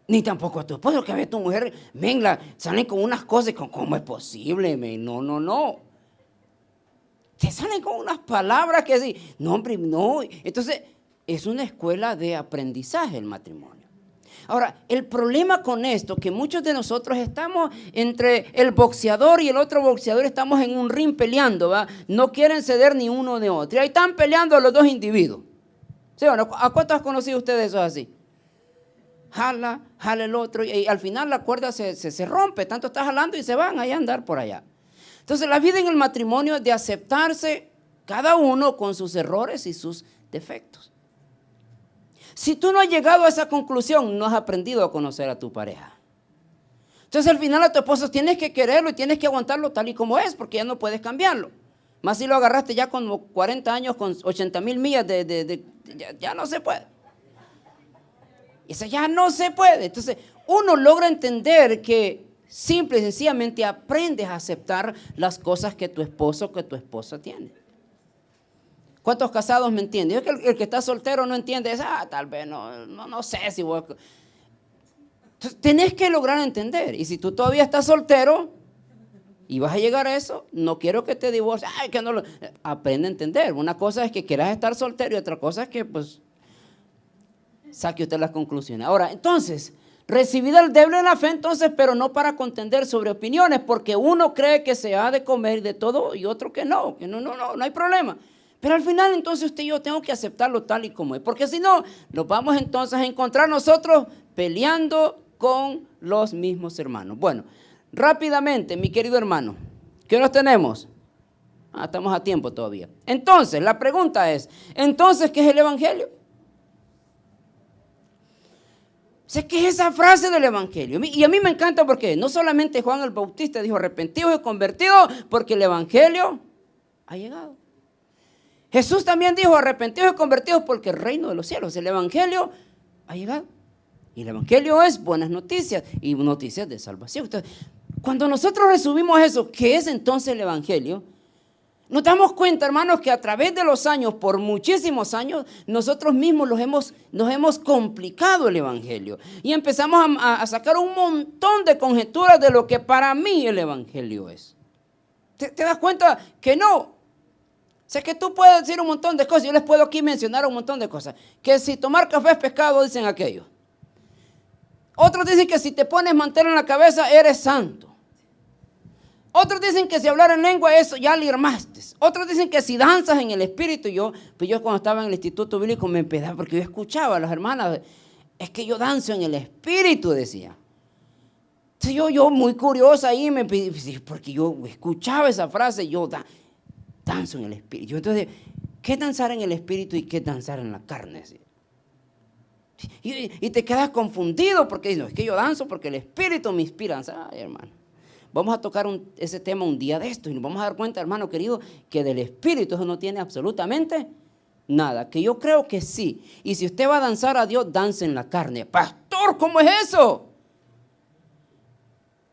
Ni tampoco a tu esposo, que a ver tu mujer, venga, salen con unas cosas, ¿cómo es posible? No. Te salen con unas palabras que así, no, hombre, no. Entonces, es una escuela de aprendizaje el matrimonio. Ahora, el problema con esto, que muchos de nosotros estamos entre el boxeador y el otro boxeador, estamos en un ring peleando, ¿va? No quieren ceder ni uno ni otro. Y ahí están peleando los dos individuos. ¿Sí o no? ¿A cuántos han conocido ustedes eso así? Jala el otro y al final la cuerda se rompe, tanto está jalando y se van a andar por allá. Entonces la vida en el matrimonio es de aceptarse cada uno con sus errores y sus defectos. Si tú no has llegado a esa conclusión, no has aprendido a conocer a tu pareja. Entonces al final a tu esposo tienes que quererlo y tienes que aguantarlo tal y como es, porque ya no puedes cambiarlo. Más si lo agarraste ya con 40 años, con 80,000 millas ya no se puede. Eso ya no se puede. Entonces uno logra entender que simple y sencillamente aprendes a aceptar las cosas que tu esposo o que tu esposa tiene. ¿Cuántos casados me entienden? Yo que el que está soltero no entiende, tal vez no sé si voy a... Entonces, tenés que lograr entender. Y si tú todavía estás soltero y vas a llegar a eso, no quiero que te divorcies. Que no lo... Aprende a entender. Una cosa es que quieras estar soltero y otra cosa es que, pues, saque usted las conclusiones. Ahora, entonces, recibida el débil en la fe, entonces, pero no para contender sobre opiniones, porque uno cree que se ha de comer de todo y otro que no hay problema. Pero al final entonces usted y yo tengo que aceptarlo tal y como es, porque si no, nos vamos entonces a encontrar nosotros peleando con los mismos hermanos. Bueno, rápidamente, mi querido hermano, ¿qué horas tenemos? Estamos a tiempo todavía. Entonces, la pregunta es, entonces, ¿qué es el evangelio? O sea, ¿qué es esa frase del evangelio? Y a mí me encanta porque no solamente Juan el Bautista dijo arrepentidos y convertidos, porque el evangelio ha llegado. Jesús también dijo arrepentidos y convertidos porque el reino de los cielos, el evangelio ha llegado. Y el evangelio es buenas noticias y noticias de salvación. Entonces, cuando nosotros resumimos eso, ¿qué es entonces el evangelio? Nos damos cuenta, hermanos, que a través de los años, por muchísimos años, nosotros mismos nos hemos complicado el evangelio. Y empezamos a sacar un montón de conjeturas de lo que para mí el evangelio es. ¿Te das cuenta que no? O sea, que tú puedes decir un montón de cosas. Yo les puedo aquí mencionar un montón de cosas. Que si tomar café es pecado, dicen aquellos. Otros dicen que si te pones mantel en la cabeza, eres santo. Otros dicen que si hablar en lengua, eso ya le armaste. Otros dicen que si danzas en el espíritu. Yo cuando estaba en el instituto bíblico me empedaba porque yo escuchaba a las hermanas. Es que yo danzo en el espíritu, decía. Entonces yo muy curiosa ahí, porque yo escuchaba esa frase, danzo en el espíritu. Entonces, ¿qué es danzar en el espíritu y qué es danzar en la carne? Y te quedas confundido porque dices, no, es que yo danzo porque el espíritu me inspira. Ay, hermano, vamos a tocar ese tema un día de esto y nos vamos a dar cuenta, hermano querido, que del espíritu eso no tiene absolutamente nada. Que yo creo que sí. Y si usted va a danzar a Dios, dance en la carne. Pastor, ¿cómo es eso?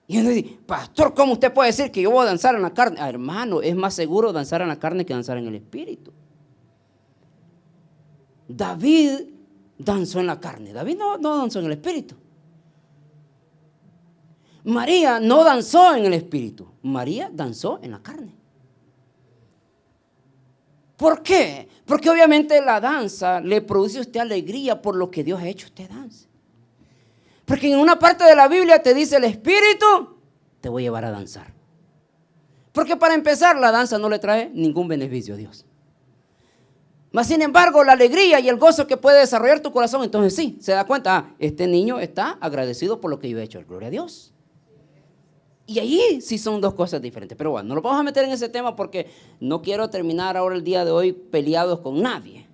Y uno dice, pastor, ¿cómo usted puede decir que yo voy a danzar en la carne? Hermano, es más seguro danzar en la carne que danzar en el espíritu. David danzó en la carne. David no danzó en el espíritu. María no danzó en el espíritu. María danzó en la carne. ¿Por qué? Porque obviamente la danza le produce a usted alegría por lo que Dios ha hecho. Usted danza. Porque en una parte de la Biblia te dice el espíritu, te voy a llevar a danzar. Porque para empezar, la danza no le trae ningún beneficio a Dios. Mas sin embargo, la alegría y el gozo que puede desarrollar tu corazón, entonces sí, se da cuenta, este niño está agradecido por lo que yo he hecho. Gloria a Dios. Y ahí sí son dos cosas diferentes. Pero bueno, no lo vamos a meter en ese tema porque no quiero terminar ahora el día de hoy peleados con nadie.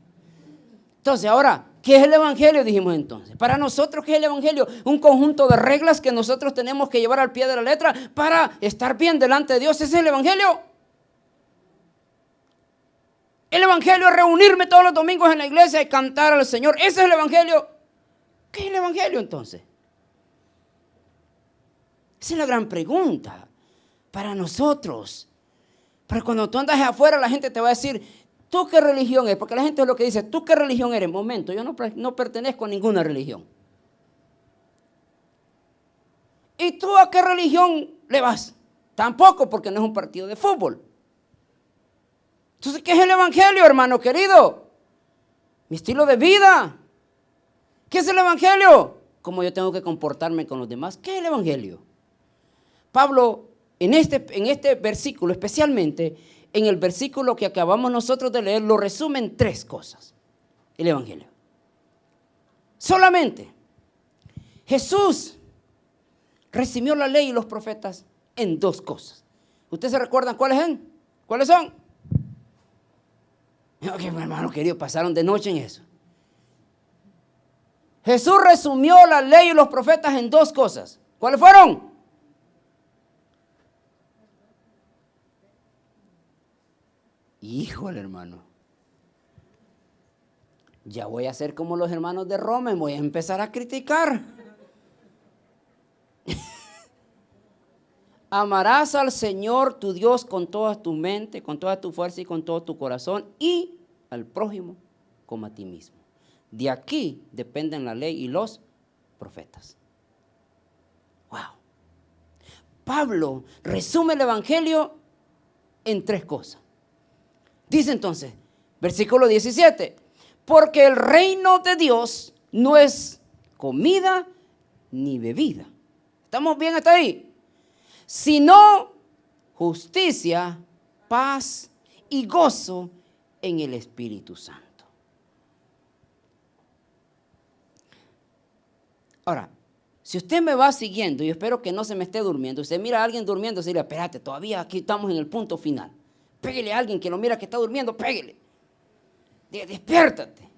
Entonces, ahora, ¿qué es el evangelio? Dijimos entonces. Para nosotros, ¿qué es el evangelio? Un conjunto de reglas que nosotros tenemos que llevar al pie de la letra para estar bien delante de Dios. ¿Ese es el evangelio? El evangelio es reunirme todos los domingos en la iglesia y cantar al Señor. ¿Ese es el evangelio? ¿Qué es el evangelio entonces? Esa es la gran pregunta para nosotros. Pero cuando tú andas afuera, la gente te va a decir, ¿tú qué religión eres? Porque la gente es lo que dice, ¿tú qué religión eres? Momento, yo no pertenezco a ninguna religión. ¿Y tú a qué religión le vas? Tampoco, porque no es un partido de fútbol. Entonces, ¿qué es el evangelio, hermano querido? Mi estilo de vida. ¿Qué es el evangelio? ¿Cómo yo tengo que comportarme con los demás? ¿Qué es el evangelio? Pablo, en este versículo, especialmente en el versículo que acabamos nosotros de leer, lo resume en tres cosas. El evangelio. Solamente Jesús recibió la ley y los profetas en dos cosas. ¿Ustedes se recuerdan cuáles son? ¿Cuáles son? No, que mi hermano querido, pasaron de noche en eso. Jesús resumió la ley y los profetas en dos cosas. ¿Cuáles fueron? Híjole, hermano. Ya voy a ser como los hermanos de Roma y voy a empezar a criticar. Amarás al Señor tu Dios con toda tu mente, con toda tu fuerza y con todo tu corazón, y al prójimo como a ti mismo. De aquí dependen la ley y los profetas. Wow. Pablo resume el Evangelio en tres cosas. Dice entonces, versículo 17, porque el reino de Dios no es comida ni bebida. ¿Estamos bien hasta ahí? Sino justicia, paz y gozo en el Espíritu Santo. Ahora, si usted me va siguiendo, y espero que no se me esté durmiendo, usted mira a alguien durmiendo y dice, espérate, todavía aquí estamos en el punto final. Pégale a alguien que lo mira que está durmiendo, pégale. Despiértate.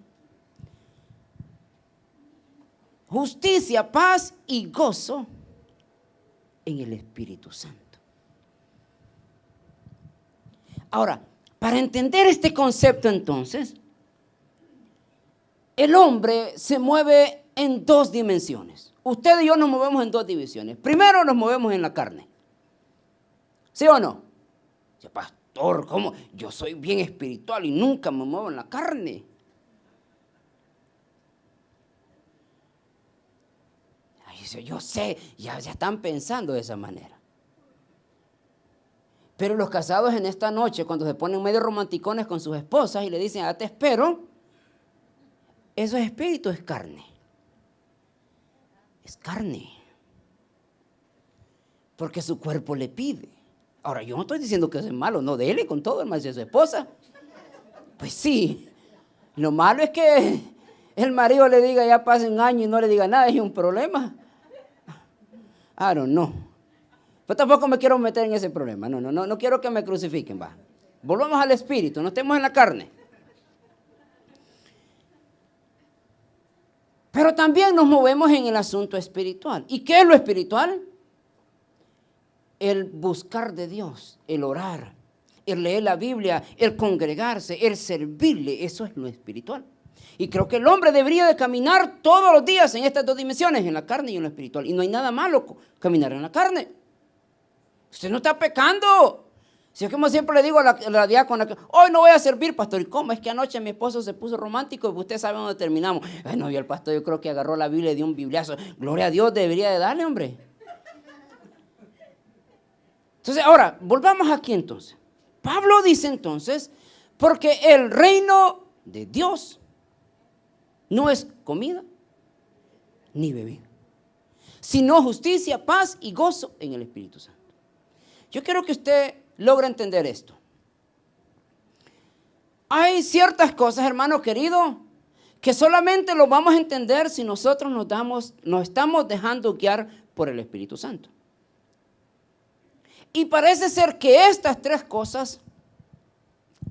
Justicia, paz y gozo en el Espíritu Santo. Ahora, para entender este concepto entonces, el hombre se mueve en dos dimensiones. Usted y yo nos movemos en dos divisiones. Primero nos movemos en la carne. ¿Sí o no? Dice, pastor, ¿cómo? Yo soy bien espiritual y nunca me muevo en la carne. Ay, dice, yo sé, ya están pensando de esa manera. Pero los casados en esta noche, cuando se ponen medio romanticones con sus esposas y le dicen, te espero, eso es espíritu, es carne. Es carne. Porque su cuerpo le pide. Ahora, yo no estoy diciendo que eso es malo, no, dele con todo, hermano, si es su esposa. Pues sí. Lo malo es que el marido le diga, ya pasa un año y no le diga nada, es un problema. I don't know. Pero tampoco me quiero meter en ese problema. No quiero que me crucifiquen, va. Volvamos al espíritu, no estemos en la carne. Pero también nos movemos en el asunto espiritual. ¿Y qué es lo espiritual? El buscar de Dios, el orar, el leer la Biblia, el congregarse, el servirle, eso es lo espiritual. Y creo que el hombre debería de caminar todos los días en estas dos dimensiones, en la carne y en lo espiritual. Y no hay nada malo caminar en la carne. Usted no está pecando. Si es como siempre le digo a la diácona, hoy no voy a servir, pastor. ¿Y cómo? Es que anoche mi esposo se puso romántico y usted sabe dónde terminamos. Ay, no, y el pastor yo creo que agarró la Biblia y dio un bibliazo. Gloria a Dios, debería de darle, hombre. Entonces, ahora, volvamos aquí entonces. Pablo dice entonces, porque el reino de Dios no es comida ni bebida, sino justicia, paz y gozo en el Espíritu Santo. Yo quiero que usted logre entender esto. Hay ciertas cosas, hermano querido, que solamente lo vamos a entender si nosotros nos estamos dejando guiar por el Espíritu Santo. Y parece ser que estas tres cosas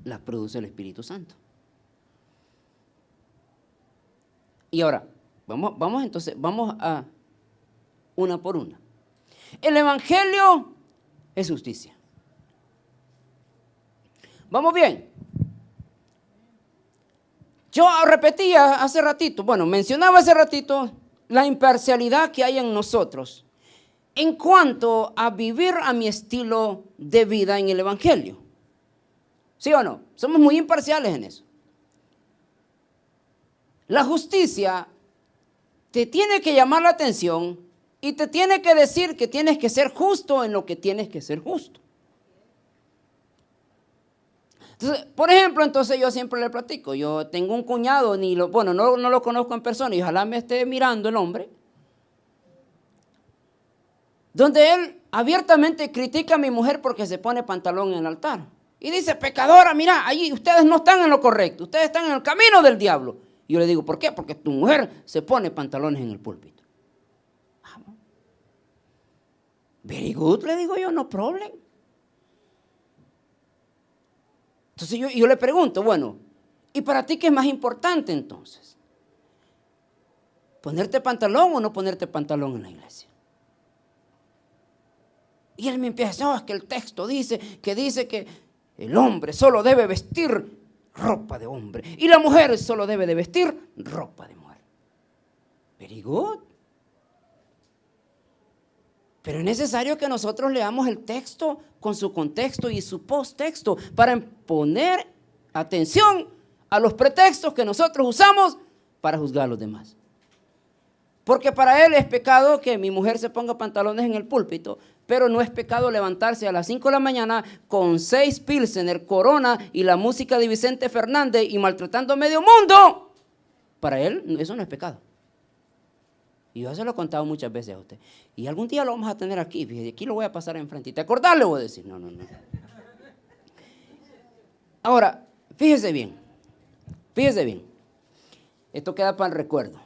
las produce el Espíritu Santo. Y ahora, vamos a una por una. El Evangelio es justicia. ¿Vamos bien? Yo repetía hace ratito, mencionaba hace ratito la imparcialidad que hay en nosotros en cuanto a vivir a mi estilo de vida en el Evangelio. ¿Sí o no? Somos muy imparciales en eso. La justicia te tiene que llamar la atención y te tiene que decir que tienes que ser justo en lo que tienes que ser justo. Entonces, por ejemplo, yo siempre le platico, yo tengo un cuñado, no lo conozco en persona y ojalá me esté mirando el hombre, donde él abiertamente critica a mi mujer porque se pone pantalón en el altar. Y dice, pecadora, mira, ahí ustedes no están en lo correcto, ustedes están en el camino del diablo. Y yo le digo, ¿por qué? Porque tu mujer se pone pantalones en el púlpito. Vamos. Very good, le digo yo, no problem. Entonces yo le pregunto, ¿y para ti qué es más importante entonces? ¿Ponerte pantalón o no ponerte pantalón en la iglesia? Y él me empieza, no, es que el texto dice que el hombre solo debe vestir ropa de hombre y la mujer solo debe de vestir ropa de mujer. Very good. Pero es necesario que nosotros leamos el texto con su contexto y su posttexto para poner atención a los pretextos que nosotros usamos para juzgar a los demás. Porque para él es pecado que mi mujer se ponga pantalones en el púlpito, pero no es pecado levantarse a las 5 de la mañana con 6 Pilsener, Corona y la música de Vicente Fernández y maltratando a medio mundo. Para él eso no es pecado. Y yo se lo he contado muchas veces a usted. Y algún día lo vamos a tener aquí. Fíjate, aquí lo voy a pasar enfrente. Y te acordás, le voy a decir. No. Ahora, fíjese bien. Esto queda para el recuerdo.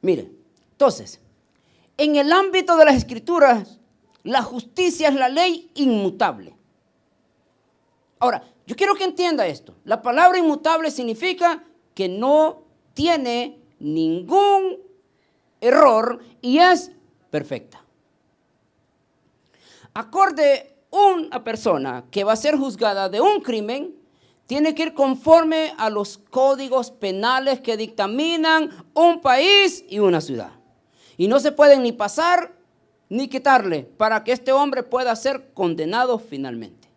Mire, entonces, en el ámbito de las escrituras, la justicia es la ley inmutable. Ahora, yo quiero que entienda esto. La palabra inmutable significa que no tiene ningún error y es perfecta. Acorde una persona que va a ser juzgada de un crimen, tiene que ir conforme a los códigos penales que dictaminan un país y una ciudad. Y no se pueden ni pasar ni quitarle para que este hombre pueda ser condenado finalmente.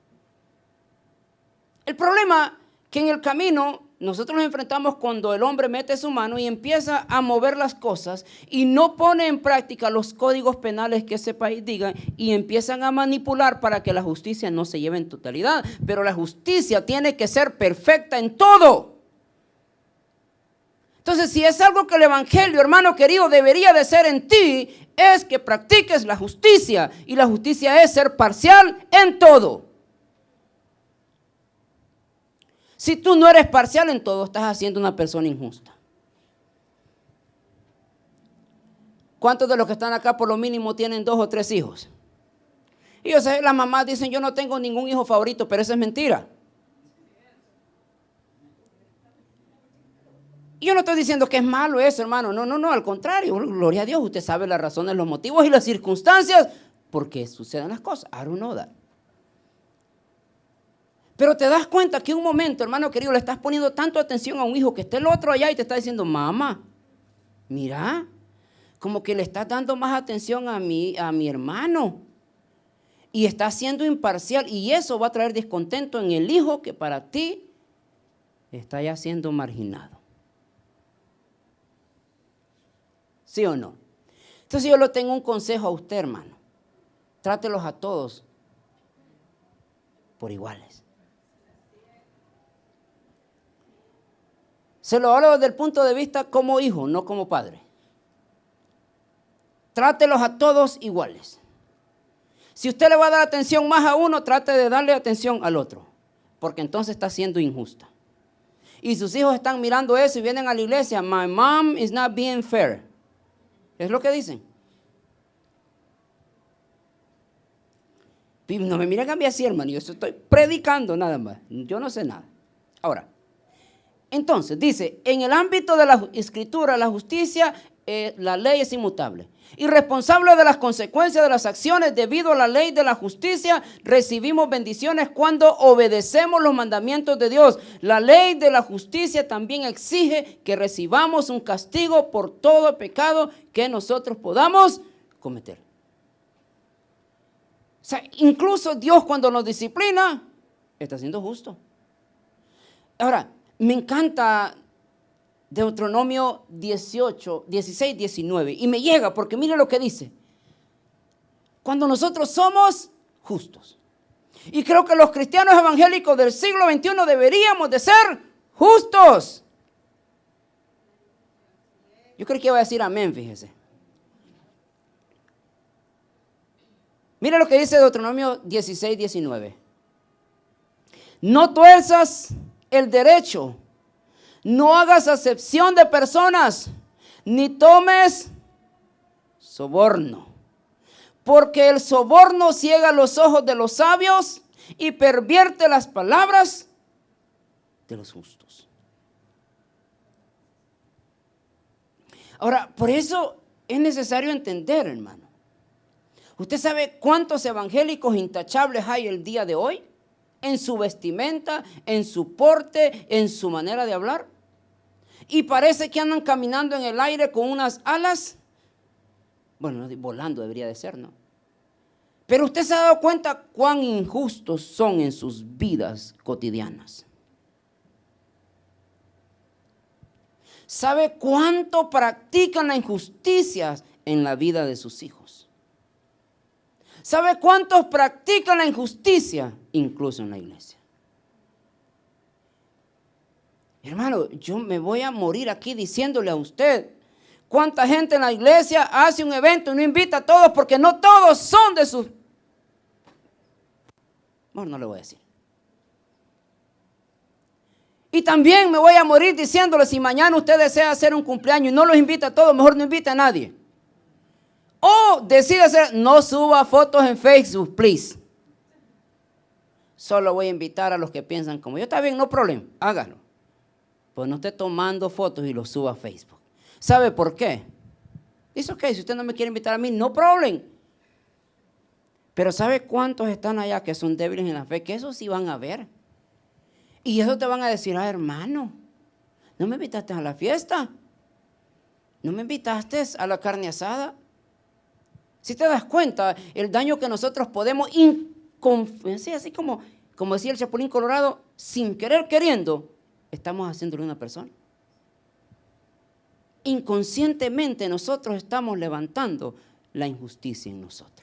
El problema que en el camino nosotros nos enfrentamos cuando el hombre mete su mano y empieza a mover las cosas y no pone en práctica los códigos penales que ese país diga y empiezan a manipular para que la justicia no se lleve en totalidad. Pero la justicia tiene que ser perfecta en todo. Entonces, si es algo que el evangelio, hermano querido, debería de ser en ti, es que practiques la justicia. Y la justicia es ser parcial en todo. Si tú no eres parcial en todo, estás haciendo una persona injusta. ¿Cuántos de los que están acá por lo mínimo tienen 2 o 3 hijos? Y yo sé, las mamás dicen, yo no tengo ningún hijo favorito, pero eso es mentira. Y yo no estoy diciendo que es malo eso, hermano. No, al contrario, gloria a Dios. Usted sabe las razones, los motivos y las circunstancias por qué suceden las cosas. I don't know that. Pero te das cuenta que un momento, hermano querido, le estás poniendo tanto atención a un hijo que está el otro allá y te está diciendo, mamá, mira, como que le estás dando más atención a mi hermano. Y estás siendo imparcial y eso va a traer descontento en el hijo que para ti está ya siendo marginado. ¿Sí o no? Entonces yo le tengo un consejo a usted, hermano. Trátelos a todos por iguales. Se lo hablo desde el punto de vista como hijo, no como padre. Trátelos a todos iguales. Si usted le va a dar atención más a uno, trate de darle atención al otro, porque entonces está siendo injusta. Y sus hijos están mirando eso y vienen a la iglesia, my mom is not being fair. Es lo que dicen. No me miren a mí así, hermano, yo estoy predicando nada más, yo no sé nada. Ahora, entonces dice, en el ámbito de la escritura, la justicia, la ley es inmutable. Y responsable de las consecuencias de las acciones debido a la ley de la justicia, recibimos bendiciones cuando obedecemos los mandamientos de Dios. La ley de la justicia también exige que recibamos un castigo por todo pecado que nosotros podamos cometer. O sea, incluso Dios cuando nos disciplina, está siendo justo. Ahora, me encanta Deuteronomio 16, 19. Y me llega porque mire lo que dice. Cuando nosotros somos justos. Y creo que los cristianos evangélicos del siglo XXI deberíamos de ser justos. Yo creo que iba a decir amén, fíjese. Mire lo que dice Deuteronomio 16, 19. No tuerzas el derecho, no hagas acepción de personas, ni tomes soborno, porque el soborno ciega los ojos de los sabios y pervierte las palabras de los justos. Ahora, por eso es necesario entender, hermano. ¿Usted sabe cuántos evangélicos intachables hay el día de hoy? En su vestimenta, en su porte, en su manera de hablar. Y parece que andan caminando en el aire con unas alas. Bueno, volando debería de ser, ¿no? Pero usted se ha dado cuenta cuán injustos son en sus vidas cotidianas. ¿Sabe cuánto practican la injusticia en la vida de sus hijos? ¿Sabe cuántos practican la injusticia incluso en la iglesia? Hermano, yo me voy a morir aquí diciéndole a usted cuánta gente en la iglesia hace un evento y no invita a todos porque no todos son de sus... Bueno, no le voy a decir. Y también me voy a morir diciéndole, si mañana usted desea hacer un cumpleaños y no los invita a todos, mejor no invita a nadie. O decide hacer, no suba fotos en Facebook, please. Solo voy a invitar a los que piensan como yo. Está bien, no problema, hágalo. Pues no esté tomando fotos y los suba a Facebook. ¿Sabe por qué? Dice, ok, si usted no me quiere invitar a mí, no problema. Pero ¿sabe cuántos están allá que son débiles en la fe? Que eso sí van a ver. Y eso te van a decir, hermano, ¿no me invitaste a la fiesta? ¿No me invitaste a la carne asada? Si te das cuenta, el daño que nosotros podemos, así como decía el Chapulín Colorado, sin querer queriendo, estamos haciéndole a una persona. Inconscientemente nosotros estamos levantando la injusticia en nosotros.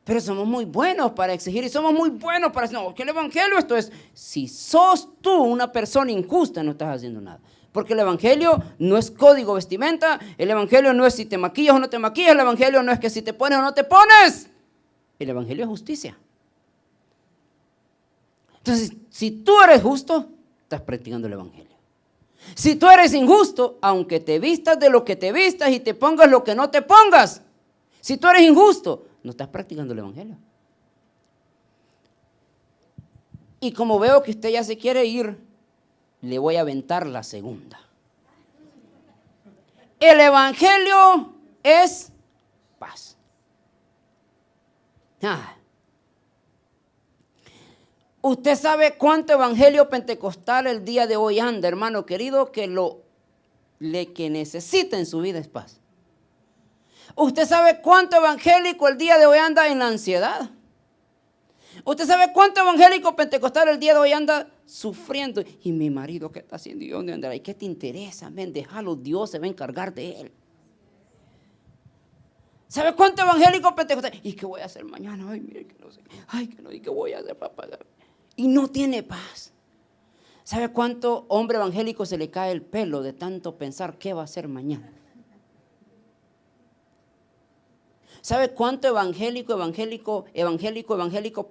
Pero somos muy buenos para exigir y somos muy buenos para decir, no, que el evangelio esto es, si sos tú una persona injusta no estás haciendo nada. Porque el evangelio no es código vestimenta, el evangelio no es si te maquillas o no te maquillas, el evangelio no es que si te pones o no te pones. El evangelio es justicia. Entonces, si tú eres justo, estás practicando el evangelio. Si tú eres injusto, aunque te vistas de lo que te vistas y te pongas lo que no te pongas, si tú eres injusto, no estás practicando el evangelio. Y como veo que usted ya se quiere ir, le voy a aventar la segunda. El evangelio es paz. Usted sabe cuánto evangelio pentecostal el día de hoy anda, hermano querido, que que necesita en su vida es paz. Usted sabe cuánto evangélico el día de hoy anda en la ansiedad. Usted sabe cuánto evangélico pentecostal el día de hoy anda sufriendo. Y mi marido, ¿qué está haciendo? ¿Y dónde andará? ¿Y qué te interesa? Ven, déjalo, Dios se va a encargar de él. ¿Sabe cuánto evangélico pentecostal? ¿Y qué voy a hacer mañana? Ay, mire que no sé. Ay, que no, ¿y qué voy a hacer para pagar? Y no tiene paz. ¿Sabe cuánto hombre evangélico se le cae el pelo de tanto pensar qué va a hacer mañana? ¿Sabe cuánto evangélico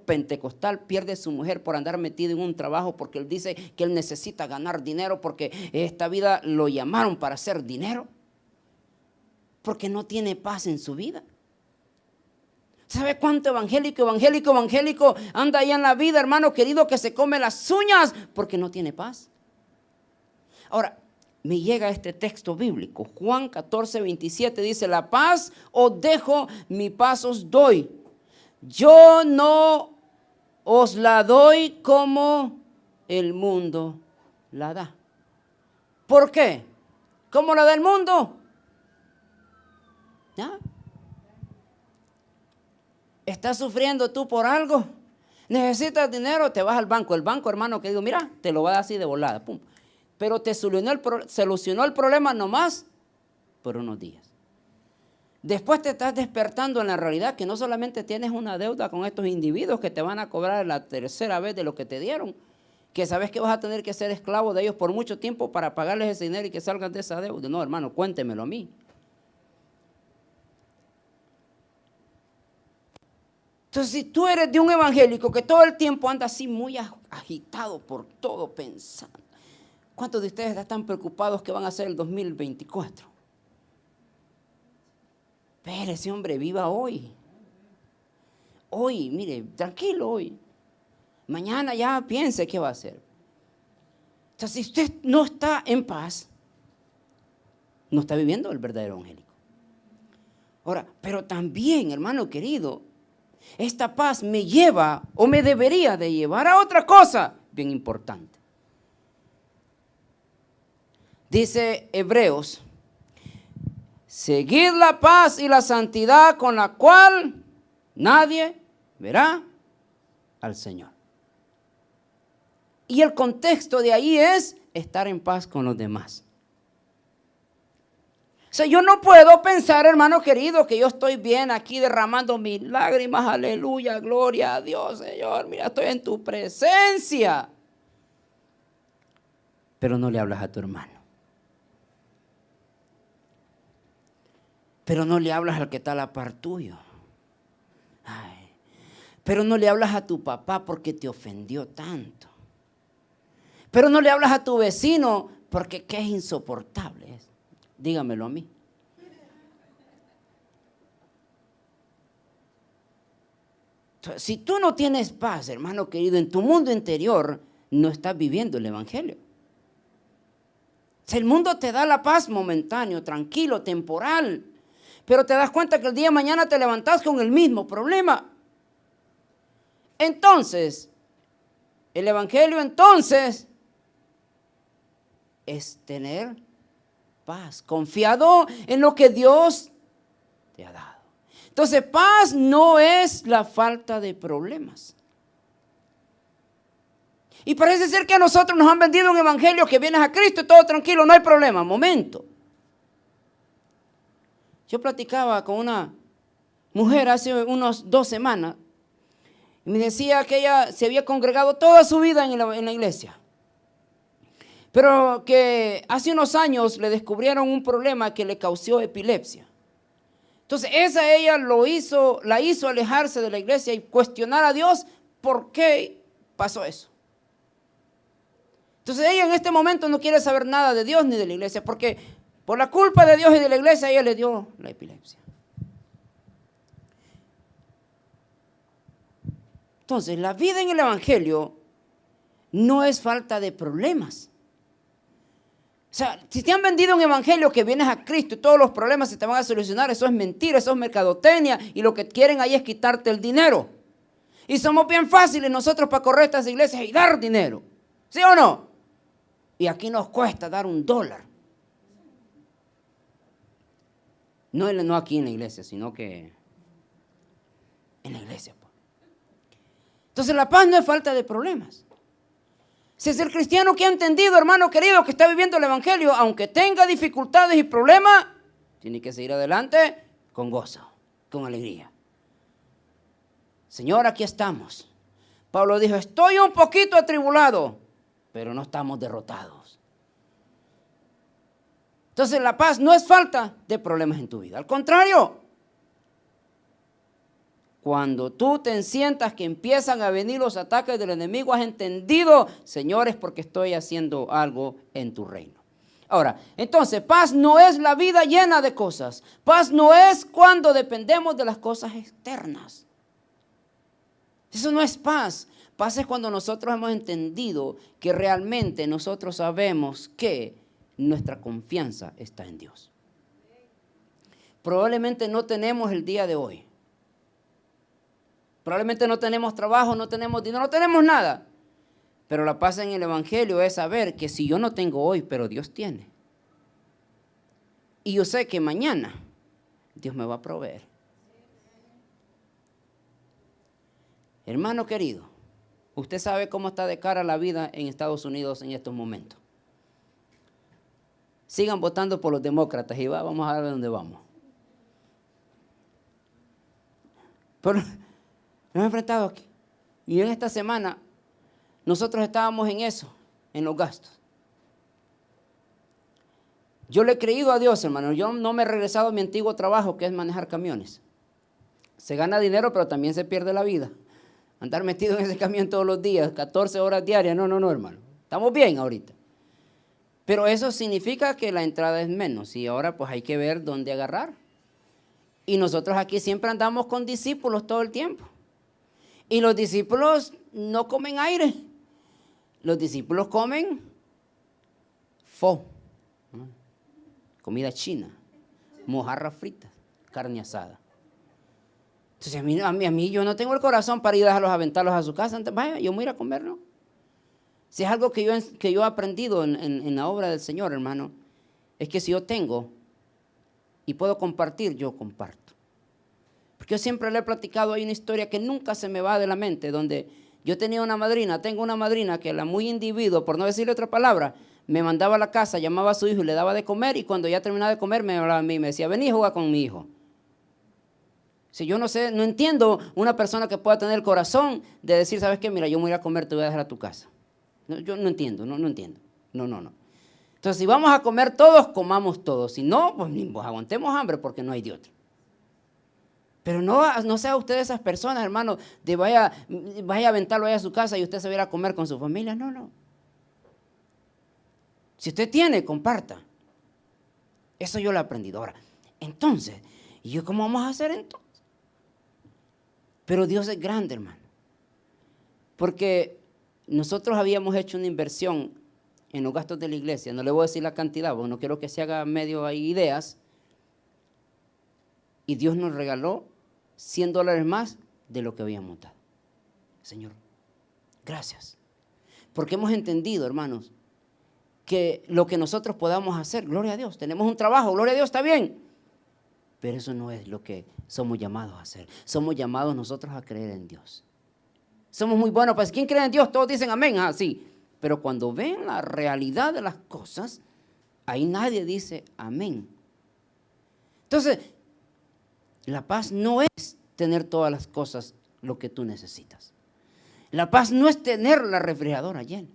pentecostal pierde su mujer por andar metido en un trabajo porque él dice que él necesita ganar dinero porque esta vida lo llamaron para hacer dinero? Porque no tiene paz en su vida. ¿Sabe cuánto evangélico anda ahí en la vida, hermano querido, que se come las uñas porque no tiene paz? Ahora, me llega este texto bíblico, Juan 14:27 dice, la paz os dejo, mi paz os doy. Yo no os la doy como el mundo la da. ¿Por qué? ¿Cómo la da el mundo? ¿Ya? ¿Estás sufriendo tú por algo? ¿Necesitas dinero? Te vas al banco. El banco, hermano, que digo, mira, te lo va a dar así de volada. Pum. Pero te solucionó el problema nomás por unos días. Después te estás despertando en la realidad que no solamente tienes una deuda con estos individuos que te van a cobrar la tercera vez de lo que te dieron, que sabes que vas a tener que ser esclavo de ellos por mucho tiempo para pagarles ese dinero y que salgan de esa deuda. No, hermano, cuéntemelo a mí. Entonces, si tú eres de un evangélico que todo el tiempo anda así muy agitado por todo pensando, ¿cuántos de ustedes están preocupados que van a hacer el 2024? Espérese, hombre, viva hoy. Hoy, mire, tranquilo hoy. Mañana ya piense qué va a hacer. Entonces, si usted no está en paz, no está viviendo el verdadero evangélico. Ahora, pero también, hermano querido, esta paz me lleva o me debería de llevar a otra cosa bien importante. Dice Hebreos, seguid la paz y la santidad con la cual nadie verá al Señor. Y el contexto de ahí es estar en paz con los demás. O sea, yo no puedo pensar, hermano querido, que yo estoy bien aquí derramando mis lágrimas, aleluya, gloria a Dios, Señor, mira, estoy en tu presencia. Pero no le hablas a tu hermano. Pero no le hablas al que está a la par tuyo. Ay, pero no le hablas a tu papá porque te ofendió tanto. Pero no le hablas a tu vecino porque qué insoportable es. Dígamelo a mí. Si tú no tienes paz, hermano querido, en tu mundo interior, no estás viviendo el evangelio. Si el mundo te da la paz momentáneo, tranquilo, temporal, pero te das cuenta que el día de mañana te levantás con el mismo problema. Entonces, el evangelio entonces es tener paz, confiado en lo que Dios te ha dado. Entonces, paz no es la falta de problemas. Y parece ser que a nosotros nos han vendido un evangelio que vienes a Cristo y todo tranquilo, no hay problema. Momento. Yo platicaba con una mujer hace unas 2 semanas y me decía que ella se había congregado toda su vida en la iglesia. Pero que hace unos años le descubrieron un problema que le causó epilepsia. Entonces ella la hizo alejarse de la iglesia y cuestionar a Dios por qué pasó eso. Entonces ella en este momento no quiere saber nada de Dios ni de la iglesia, porque por la culpa de Dios y de la iglesia ella le dio la epilepsia. Entonces la vida en el evangelio no es falta de problemas. O sea, si te han vendido un evangelio que vienes a Cristo y todos los problemas se te van a solucionar, eso es mentira, eso es mercadotecnia y lo que quieren ahí es quitarte el dinero. Y somos bien fáciles nosotros para correr a estas iglesias y dar dinero. ¿Sí o no? Y aquí nos cuesta dar $1. No aquí en la iglesia, sino que en la iglesia. Entonces la paz no es falta de problemas. Si es el cristiano que ha entendido, hermano querido, que está viviendo el evangelio, aunque tenga dificultades y problemas, tiene que seguir adelante con gozo, con alegría. Señor, aquí estamos. Pablo dijo, estoy un poquito atribulado, pero no estamos derrotados. Entonces la paz no es falta de problemas en tu vida. Al contrario, cuando tú te sientas que empiezan a venir los ataques del enemigo, has entendido, Señor, es porque estoy haciendo algo en tu reino. Ahora, entonces, paz no es la vida llena de cosas. Paz no es cuando dependemos de las cosas externas. Eso no es paz. Paz es cuando nosotros hemos entendido que realmente nosotros sabemos que nuestra confianza está en Dios. Probablemente no tenemos el día de hoy. Probablemente no tenemos trabajo, no tenemos dinero, no tenemos nada. Pero la paz en el evangelio es saber que si yo no tengo hoy, pero Dios tiene. Y yo sé que mañana Dios me va a proveer. Hermano querido, usted sabe cómo está de cara la vida en Estados Unidos en estos momentos. Sigan votando por los demócratas y vamos a ver dónde vamos. Pero nos hemos enfrentado aquí. Y en esta semana nosotros estábamos en eso, en los gastos. Yo le he creído a Dios, hermano. Yo no me he regresado a mi antiguo trabajo, que es manejar camiones. Se gana dinero, pero también se pierde la vida. Andar metido en ese camión todos los días, 14 horas diarias, no, hermano. Estamos bien ahorita. Pero eso significa que la entrada es menos y ahora pues hay que ver dónde agarrar. Y nosotros aquí siempre andamos con discípulos todo el tiempo. Y los discípulos no comen aire. Los discípulos comen comida china, mojarra frita, carne asada. Entonces a mí yo no tengo el corazón para ir a dejarlos aventarlos a su casa. Entonces, vaya, yo me voy a ir a comer, ¿no? Si es algo que yo he aprendido en la obra del Señor, hermano, es que si yo tengo y puedo compartir, yo comparto. Porque yo siempre le he platicado, hay una historia que nunca se me va de la mente, donde yo tengo una madrina que la muy individuo, por no decirle otra palabra, me mandaba a la casa, llamaba a su hijo y le daba de comer, y cuando ya terminaba de comer me hablaba a mí y me decía, vení a jugar con mi hijo. Si yo no sé, no entiendo una persona que pueda tener el corazón de decir, ¿sabes qué? Mira, yo me voy a ir a comer, te voy a dejar a tu casa. No, yo no entiendo, no entiendo. No. Entonces, si vamos a comer todos, comamos todos. Si no, pues aguantemos hambre porque no hay de otro. Pero no sea usted de esas personas, hermano, de vaya a aventarlo ahí a su casa y usted se va a ir a comer con su familia. No. Si usted tiene, comparta. Eso yo lo he aprendido. Ahora, entonces, ¿y yo cómo vamos a hacer entonces? Pero Dios es grande, hermano. Porque nosotros habíamos hecho una inversión en los gastos de la iglesia. No le voy a decir la cantidad, porque no quiero que se haga medio ahí ideas. Y Dios nos regaló $100 más de lo que habíamos dado. Señor, gracias. Porque hemos entendido, hermanos, que lo que nosotros podamos hacer, gloria a Dios, tenemos un trabajo, gloria a Dios, está bien. Pero eso no es lo que somos llamados a hacer. Somos llamados nosotros a creer en Dios. Somos muy buenos, pues ¿quién cree en Dios? Todos dicen amén, sí. Pero cuando ven la realidad de las cosas, ahí nadie dice amén. Entonces, la paz no es tener todas las cosas lo que tú necesitas. La paz no es tener la refrigeradora llena.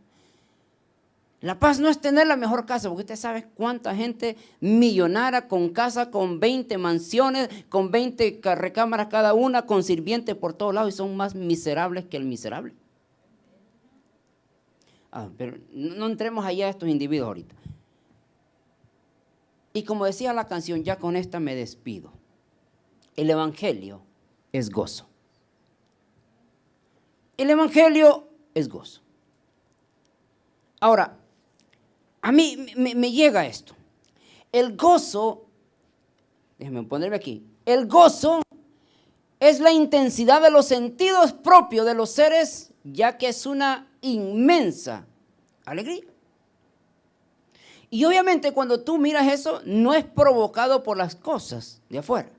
La paz no es tener la mejor casa, porque usted sabe cuánta gente millonaria con casa, con 20 mansiones, con 20 recámaras cada una, con sirvientes por todos lados y son más miserables que el miserable. Pero no entremos allá a estos individuos ahorita. Y como decía la canción, ya con esta me despido. El evangelio es gozo. El evangelio es gozo. Ahora, a mí me llega esto. El gozo, déjenme ponerme aquí. El gozo es la intensidad de los sentidos propios de los seres, ya que es una inmensa alegría. Y obviamente cuando tú miras eso, no es provocado por las cosas de afuera.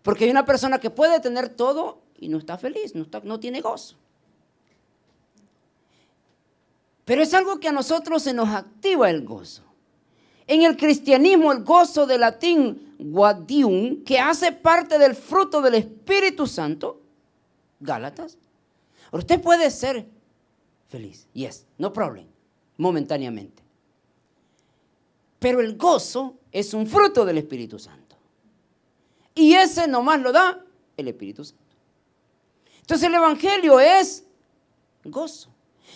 Porque hay una persona que puede tener todo y no está feliz, no tiene gozo. Pero es algo que a nosotros se nos activa el gozo. En el cristianismo, el gozo del latín gaudium, que hace parte del fruto del Espíritu Santo, Gálatas. Usted puede ser feliz, yes, no problem, momentáneamente. Pero el gozo es un fruto del Espíritu Santo. Y ese nomás lo da el Espíritu Santo. Entonces el evangelio es gozo.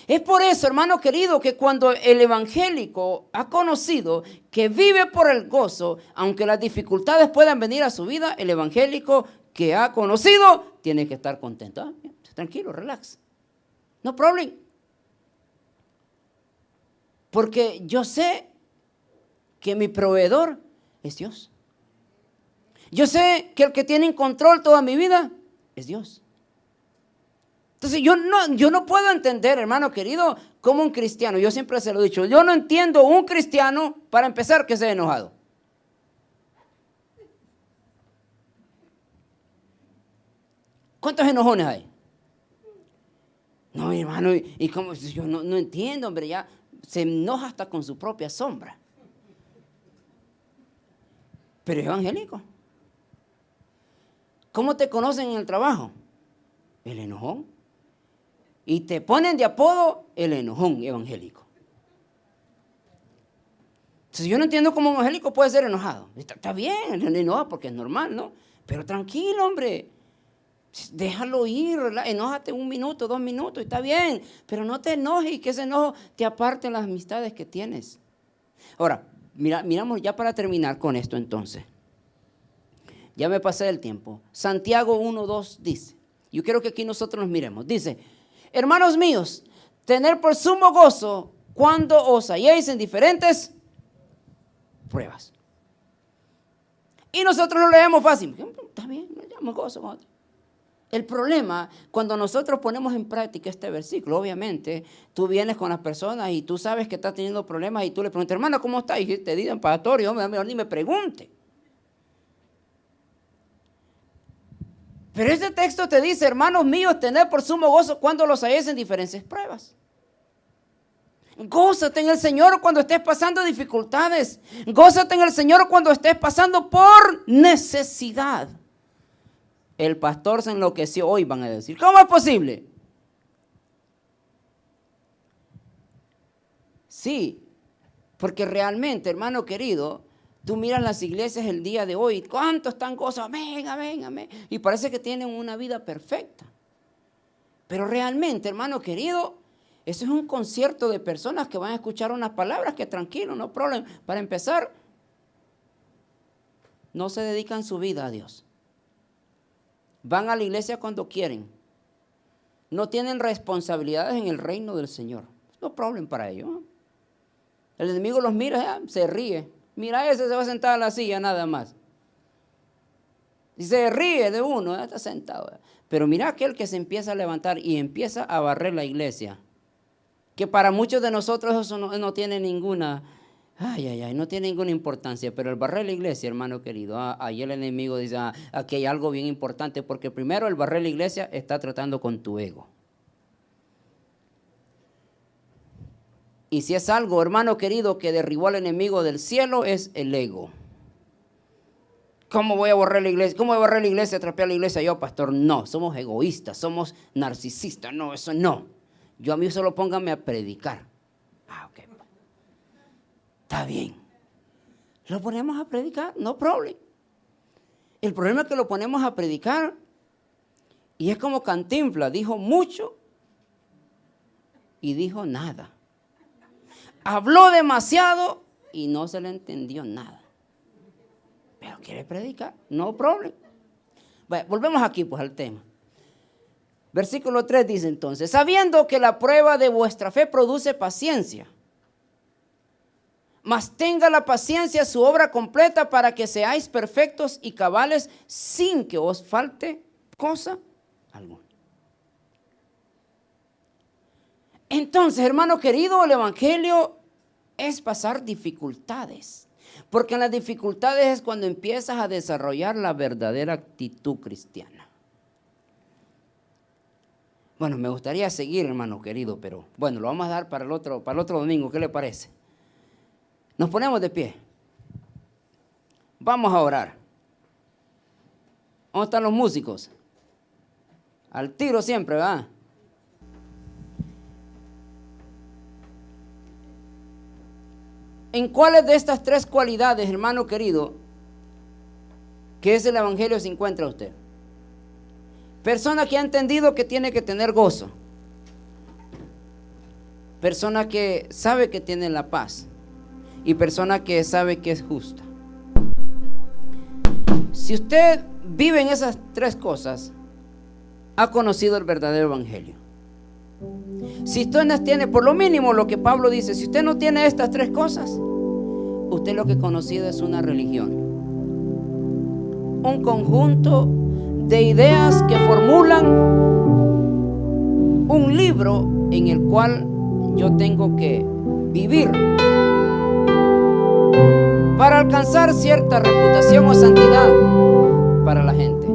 Es por eso, hermano querido, que cuando el evangélico ha conocido que vive por el gozo, aunque las dificultades puedan venir a su vida, el evangélico que ha conocido tiene que estar contento. Tranquilo, relax. No problem. Porque yo sé que mi proveedor es Dios. Yo sé que el que tiene en control toda mi vida es Dios. Entonces yo no puedo entender, hermano querido, como un cristiano, yo siempre se lo he dicho, yo no entiendo un cristiano, para empezar, que sea enojado. ¿Cuántos enojones hay? No, mi hermano, y como yo no entiendo, hombre, ya se enoja hasta con su propia sombra. Pero es evangélico. ¿Cómo te conocen en el trabajo? El enojón. Y te ponen de apodo el enojón evangélico. Entonces yo no entiendo cómo un evangélico puede ser enojado. Está bien, el enoja porque es normal, ¿no? Pero tranquilo, hombre. Déjalo ir, enójate 1 minuto, 2 minutos, está bien. Pero no te enojes y que ese enojo te aparte en las amistades que tienes. Ahora, miramos ya para terminar con esto entonces. Ya me pasé del tiempo. Santiago 1:2 dice, yo quiero que aquí nosotros nos miremos. Dice, hermanos míos, tener por sumo gozo cuando os halléis en diferentes pruebas. Y nosotros lo leemos fácil. Está bien, me llamo gozo con otro. El problema, cuando nosotros ponemos en práctica este versículo, obviamente, tú vienes con las personas y tú sabes que estás teniendo problemas y tú le preguntas, hermano, ¿cómo estás? Y te dicen pastor, mejor ni me pregunte. Pero este texto te dice, hermanos míos, tened por sumo gozo cuando los halléis en diferentes pruebas. Gózate en el Señor cuando estés pasando dificultades. Gózate en el Señor cuando estés pasando por necesidad. El pastor se enloqueció hoy, van a decir. ¿Cómo es posible? Sí, porque realmente, hermano querido, tú miras las iglesias el día de hoy. ¿Cuántos están gozosos? Amén, amén, amén. Y parece que tienen una vida perfecta. Pero realmente, hermano querido, eso es un concierto de personas que van a escuchar unas palabras que tranquilo, no problema. Para empezar, no se dedican su vida a Dios. Van a la iglesia cuando quieren. No tienen responsabilidades en el reino del Señor. No problema para ellos. El enemigo los mira, se ríe. Mira, ese se va a sentar a la silla nada más. Y se ríe de uno, está sentado. Pero mira aquel que se empieza a levantar y empieza a barrer la iglesia. Que para muchos de nosotros eso no tiene ninguna... no tiene ninguna importancia, pero el barrer la iglesia, hermano querido, ahí el enemigo dice, aquí hay algo bien importante, porque primero el barrer la iglesia está tratando con tu ego. Y si es algo, hermano querido, que derribó al enemigo del cielo, es el ego. ¿Cómo voy a barrer la iglesia? ¿Cómo voy a barrer la iglesia, trapear la iglesia? Yo, pastor, no, somos egoístas, somos narcisistas, no, eso no. Yo a mí solo póngame a predicar. Ok. Está bien. Lo ponemos a predicar, no problema. El problema es que lo ponemos a predicar y es como Cantinflas, dijo mucho y dijo nada. Habló demasiado y no se le entendió nada. Pero quiere predicar, no problema. Bueno, volvemos aquí pues al tema. Versículo 3 dice entonces, sabiendo que la prueba de vuestra fe produce paciencia, mas tenga la paciencia su obra completa para que seáis perfectos y cabales sin que os falte cosa alguna. Entonces, hermano querido, el evangelio es pasar dificultades, porque en las dificultades es cuando empiezas a desarrollar la verdadera actitud cristiana. Bueno, me gustaría seguir, hermano querido, pero bueno, lo vamos a dar para el otro domingo, ¿qué le parece? Nos ponemos de pie. Vamos a orar. ¿Dónde están los músicos? Al tiro siempre, ¿verdad? ¿En cuáles de estas tres cualidades, hermano querido, que es el evangelio, se encuentra usted? Persona que ha entendido que tiene que tener gozo. Persona que sabe que tiene la paz. Y persona que sabe que es justa. Si usted vive en esas tres cosas, ha conocido el verdadero evangelio. Si usted no tiene, por lo mínimo lo que Pablo dice, si usted no tiene estas tres cosas, usted lo que ha conocido es una religión. Un conjunto de ideas que formulan un libro en el cual yo tengo que vivir para alcanzar cierta reputación o santidad para la gente.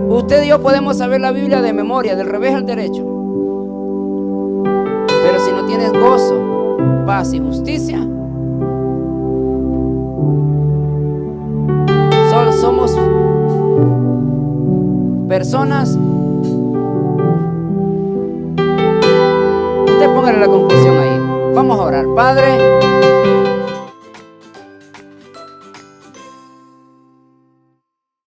Usted y yo podemos saber la Biblia de memoria, del revés al derecho, pero si no tienes gozo, paz y justicia, solo somos personas. Usted póngale la conclusión ahí. Vamos a orar. Padre,